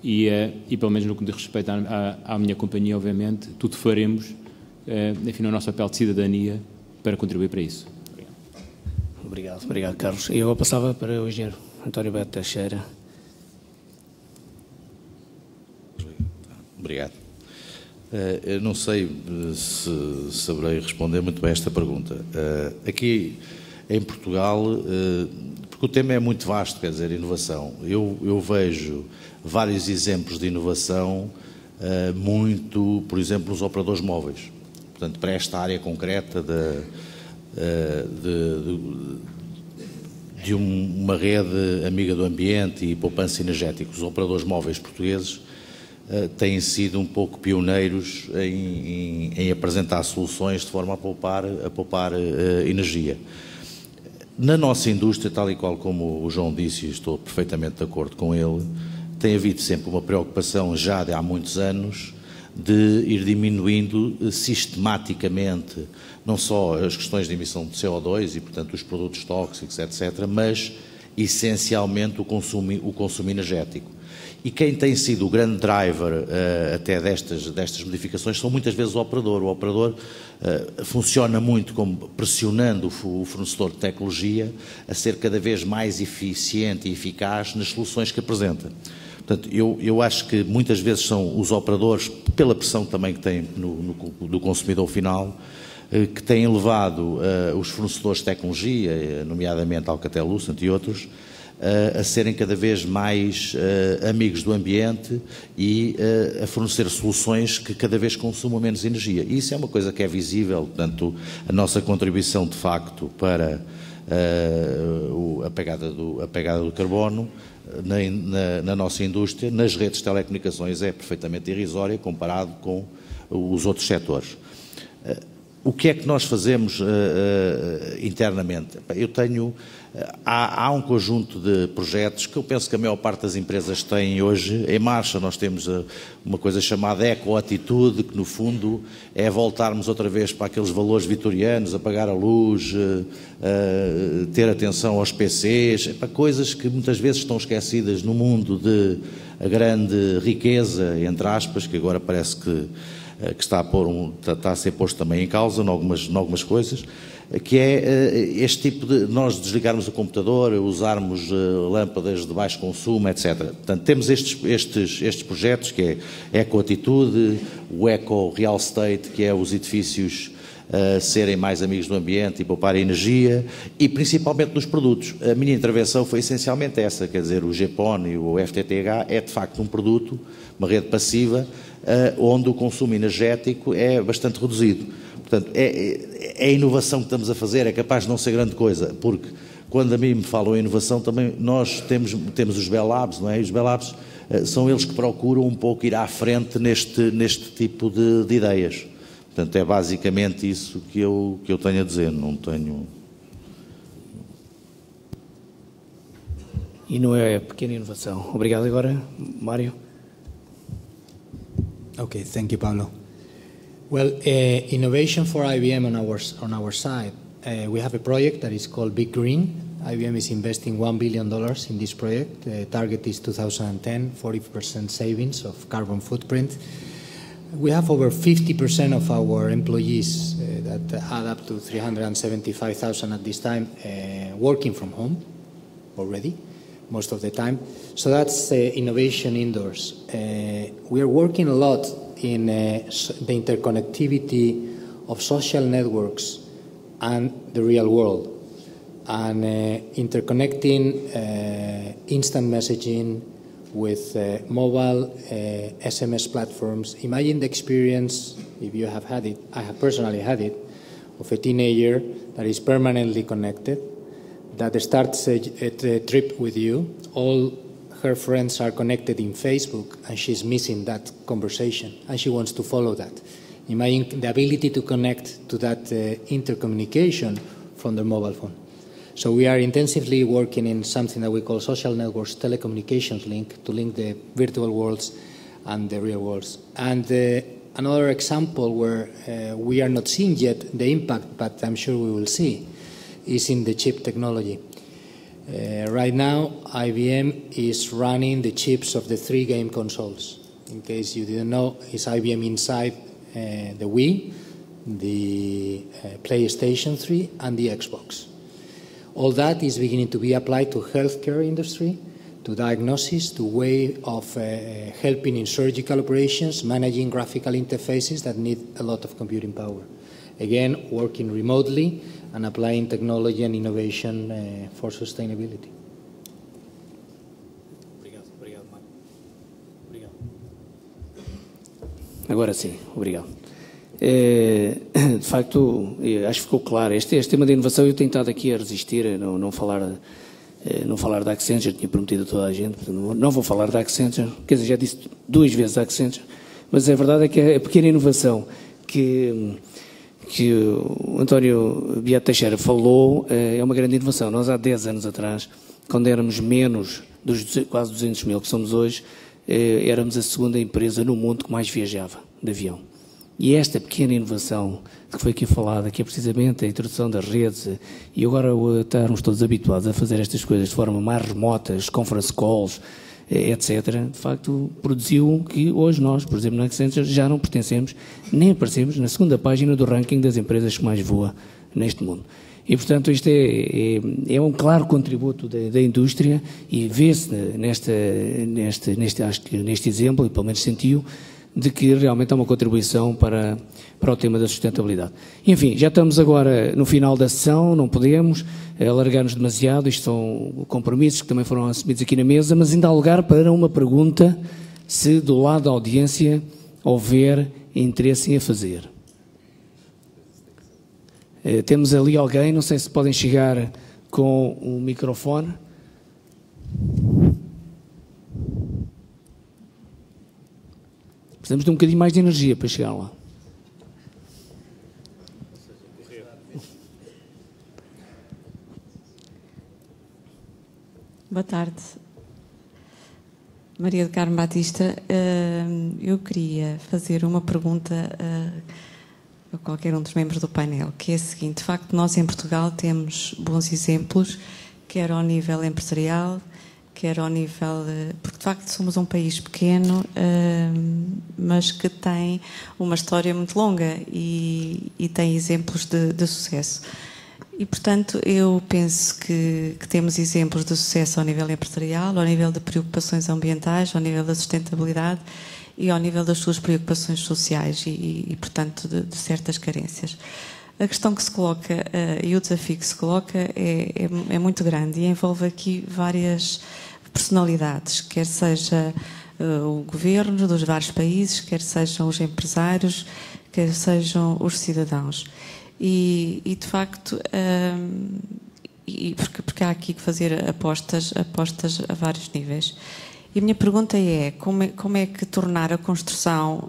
e pelo menos no que diz respeito à minha companhia, obviamente, tudo faremos, enfim, no nosso papel de cidadania para contribuir para isso. Obrigado, Carlos. Eu passava para o engenheiro António Beto Teixeira. Obrigado. Eu não sei se saberei responder muito bem a esta pergunta. Aqui em Portugal, porque o tema é muito vasto, quer dizer, inovação. Eu vejo vários exemplos de inovação, muito, por exemplo, nos operadores móveis. Portanto, para esta área concreta de uma rede amiga do ambiente e poupança energética, os operadores móveis portugueses têm sido um pouco pioneiros em apresentar soluções de forma a poupar energia. Na nossa indústria, tal e qual como o João disse, e estou perfeitamente de acordo com ele, tem havido sempre uma preocupação já de há muitos anos de ir diminuindo sistematicamente não só as questões de emissão de CO2 e, portanto, os produtos tóxicos, etc., mas essencialmente o consumo energético. E quem tem sido o grande driver até destas modificações são muitas vezes o operador. O operador funciona muito como pressionando o fornecedor de tecnologia a ser cada vez mais eficiente e eficaz nas soluções que apresenta. Portanto, eu acho que muitas vezes são os operadores, pela pressão também que têm do consumidor final, que têm levado os fornecedores de tecnologia, nomeadamente Alcatel-Lucent e outros, a serem cada vez mais amigos do ambiente e a fornecer soluções que cada vez consumam menos energia. E isso é uma coisa que é visível, portanto, a nossa contribuição de facto para a pegada do carbono na nossa indústria, nas redes de telecomunicações, é perfeitamente irrisória comparado com os outros setores. O que é que nós fazemos internamente? Há um conjunto de projetos que eu penso que a maior parte das empresas têm hoje em marcha. Nós temos uma coisa chamada ecoatitude, que no fundo é voltarmos outra vez para aqueles valores vitorianos, apagar a luz, ter atenção aos PCs, para coisas que muitas vezes estão esquecidas no mundo de a grande riqueza, entre aspas, que agora parece que está a ser posto também em causa em algumas coisas, que é este tipo de nós desligarmos o computador, usarmos lâmpadas de baixo consumo, etc. Portanto, temos estes projetos, que é Ecoatitude, o Eco Real Estate, que é os edifícios serem mais amigos do ambiente e poupar energia, e principalmente nos produtos. A minha intervenção foi essencialmente essa, quer dizer, o GPON e o FTTH é de facto um produto, uma rede passiva, onde o consumo energético é bastante reduzido. Portanto, é a inovação que estamos a fazer, é capaz de não ser grande coisa, porque quando a mim me falam em inovação, também nós temos os Bell Labs, não é? E os Bell Labs são eles que procuram um pouco ir à frente neste tipo de ideias. Portanto, é basicamente isso que eu tenho a dizer, não tenho... E não é pequena inovação. Obrigado. Agora, Mário. Okay, thank you, Pablo. Well, innovation for IBM on our side. We have a project that is called Big Green. IBM is investing $1 billion in this project. The target is 2010, 40% savings of carbon footprint. We have over 50% of our employees that add up to 375,000 at this time working from home already, most of the time. So that's innovation indoors. We are working a lot in the interconnectivity of social networks and the real world, and interconnecting instant messaging with mobile SMS platforms. Imagine the experience, if you have had it, I have personally had it, of a teenager that is permanently connected, that starts a trip with you. All her friends are connected in Facebook, and she's missing that conversation, and she wants to follow that. Imagine the ability to connect to that intercommunication from their mobile phone. So we are intensively working in something that we call social networks telecommunications link, to link the virtual worlds and the real worlds. And another example where we are not seeing yet the impact, but I'm sure we will see, is in the chip technology. Right now, IBM is running the chips of the 3 game consoles. In case you didn't know, it's IBM inside the Wii, the PlayStation 3, and the Xbox. All that is beginning to be applied to healthcare industry, to diagnosis, to way of helping in surgical operations, managing graphical interfaces that need a lot of computing power. Again, working remotely and applying technology and innovation for sustainability. Agora sim, obrigado. De facto, acho que ficou claro. Este tema da inovação eu tenho estado aqui a resistir, a não falar da Accenture, tinha prometido a toda a gente, não vou falar da Accenture, quer dizer, já disse 2 vezes a Accenture, mas a verdade é que a pequena inovação que o António Beato Teixeira falou é uma grande inovação. Nós há 10 anos atrás, quando éramos menos dos quase 200 mil que somos hoje, éramos a segunda empresa no mundo que mais viajava de avião. E esta pequena inovação que foi aqui falada, que é precisamente a introdução das redes, e agora estarmos todos habituados a fazer estas coisas de forma mais remota, as conference calls, etc., de facto produziu que hoje nós, por exemplo, na Accenture, já não pertencemos, nem aparecemos na segunda página do ranking das empresas que mais voa neste mundo. E, portanto, isto é um claro contributo da indústria e vê-se neste exemplo, e pelo menos sentiu, de que realmente há uma contribuição para o tema da sustentabilidade. Enfim, já estamos agora no final da sessão, não podemos alargar-nos demasiado, isto são compromissos que também foram assumidos aqui na mesa, mas ainda há lugar para uma pergunta, se do lado da audiência houver interesse em a fazer. Temos ali alguém, não sei se podem chegar com o microfone. Precisamos de um bocadinho mais de energia para chegar lá. Boa tarde. Maria do Carmo Batista. Eu queria fazer uma pergunta a qualquer um dos membros do painel, que é a seguinte: de facto, nós em Portugal temos bons exemplos, quer ao nível empresarial, quer ao nível... Porque, de facto, somos um país pequeno, mas que tem uma história muito longa e tem exemplos de sucesso. E, portanto, eu penso que temos exemplos de sucesso ao nível empresarial, ao nível de preocupações ambientais, ao nível da sustentabilidade e ao nível das suas preocupações sociais e portanto, de certas carências. A questão que se coloca e o desafio que se coloca é muito grande e envolve aqui várias personalidades, quer seja o governo dos vários países, quer sejam os empresários, quer sejam os cidadãos. E de facto, porque há aqui que fazer apostas a vários níveis. E a minha pergunta é como é que tornar a construção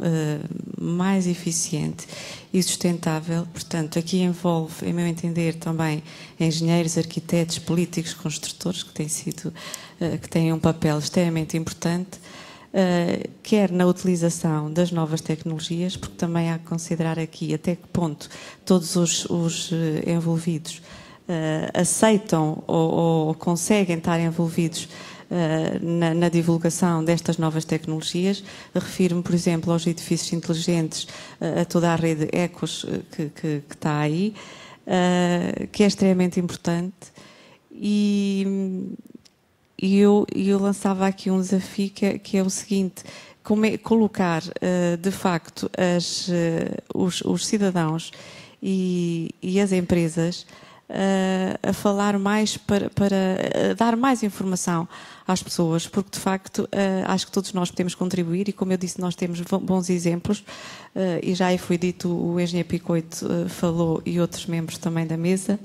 mais eficiente e sustentável? Portanto, aqui envolve, em meu entender, também engenheiros, arquitetos, políticos, construtores, que têm um papel extremamente importante, quer na utilização das novas tecnologias, porque também há que considerar aqui até que ponto todos os envolvidos aceitam ou conseguem estar envolvidos na divulgação destas novas tecnologias. Refiro-me, por exemplo, aos edifícios inteligentes, a toda a rede Ecos que está aí, que é extremamente importante. E eu lançava aqui um desafio que é o seguinte: como é colocar, de facto, os cidadãos e as empresas a falar mais para dar mais informação às pessoas, porque de facto acho que todos nós podemos contribuir e, como eu disse, nós temos bons exemplos e já aí foi dito, o engenheiro Picoito falou e outros membros também da mesa.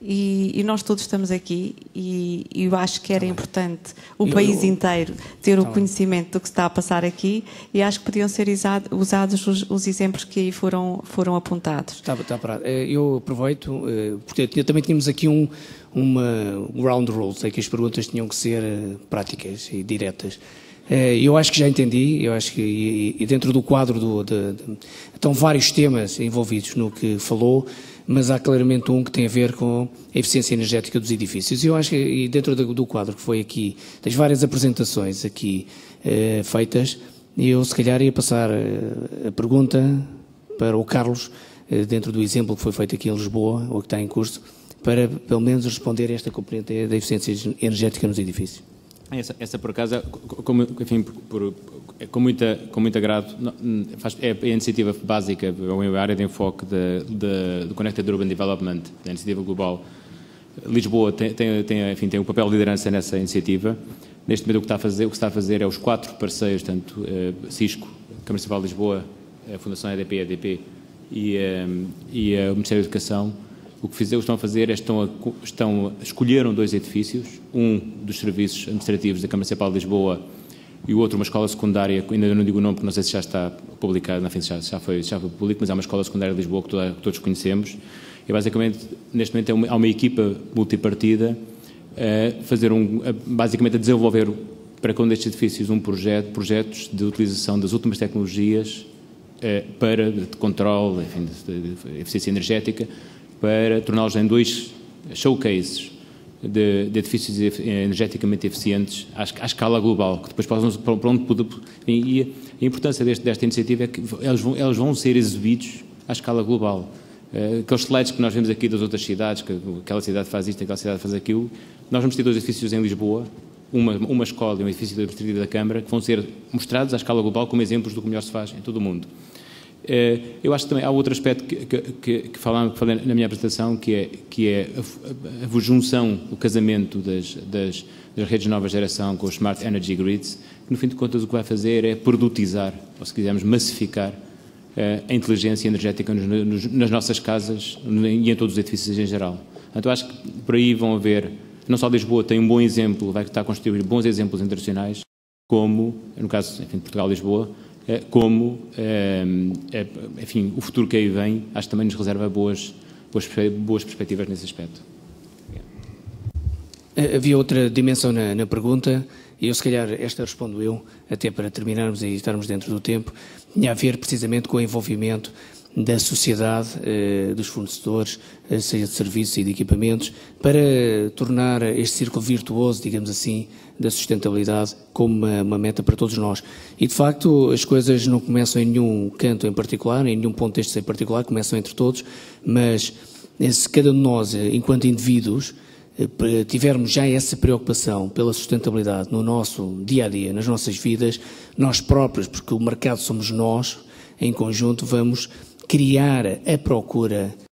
E nós todos estamos aqui e eu acho que era importante o país inteiro ter o conhecimento do que se está a passar aqui, e acho que podiam ser usados os exemplos que aí foram apontados. Está parado. Eu aproveito, porque também tínhamos aqui uma ground rules, é que as perguntas tinham que ser práticas e diretas. Eu acho que já entendi, eu acho que e dentro do quadro estão vários temas envolvidos no que falou, mas há claramente um que tem a ver com a eficiência energética dos edifícios. Eu acho que, e dentro do quadro que foi aqui, das várias apresentações aqui feitas, eu se calhar ia passar a pergunta para o Carlos, dentro do exemplo que foi feito aqui em Lisboa, ou que está em curso, para pelo menos responder a esta componente da eficiência energética nos edifícios. Essa por acaso, enfim, com muito agrado, é a iniciativa básica, a área de enfoque do Connected Urban Development, da iniciativa global. Lisboa tem um papel de liderança nessa iniciativa. Neste momento o que se está a fazer é os 4 parceiros, tanto Cisco, Câmara Municipal de Lisboa, a Fundação EDP e o Ministério da Educação. O que estão a fazer é escolheram 2 edifícios, um dos serviços administrativos da Câmara Municipal de Lisboa e o outro uma escola secundária, ainda não digo o nome porque não sei se já está publicado, na fim já foi público, mas é uma escola secundária de Lisboa que todos conhecemos. E basicamente, neste momento, há uma equipa multipartida basicamente a desenvolver para cada um destes edifícios projetos de utilização das últimas tecnologias para de controle, enfim, de eficiência energética, para torná-los em 2 showcases de edifícios energeticamente eficientes à escala global, que depois possam para onde puder. E a importância desta iniciativa é que eles vão ser exibidos à escala global. Aqueles slides que nós vemos aqui das outras cidades, que aquela cidade faz isto, aquela cidade faz aquilo, nós vamos ter 2 edifícios em Lisboa, uma escola e um edifício administrativo da Câmara, que vão ser mostrados à escala global como exemplos do que melhor se faz em todo o mundo. Eu acho que também há outro aspecto que falei na minha apresentação, que é a junção, o casamento das redes de nova geração com os Smart Energy Grids, que no fim de contas o que vai fazer é produtizar, ou se quisermos massificar, a inteligência energética nas nossas casas e em todos os edifícios em geral. Então acho que por aí vão haver, não só Lisboa tem um bom exemplo, vai estar a construir bons exemplos internacionais, como, no caso, enfim, de Portugal-Lisboa, como, enfim, o futuro que aí vem, acho que também nos reserva boas perspectivas nesse aspecto. Havia outra dimensão na pergunta, e eu se calhar esta respondo eu, até para terminarmos e estarmos dentro do tempo, tinha a ver precisamente com o envolvimento da sociedade, dos fornecedores, seja de serviços e de equipamentos, para tornar este círculo virtuoso, digamos assim, da sustentabilidade como uma meta para todos nós. E, de facto, as coisas não começam em nenhum canto em particular, em nenhum ponto destes em particular, começam entre todos, mas se cada um de nós, enquanto indivíduos, tivermos já essa preocupação pela sustentabilidade no nosso dia-a-dia, nas nossas vidas, nós próprios, porque o mercado somos nós, em conjunto, vamos criar a procura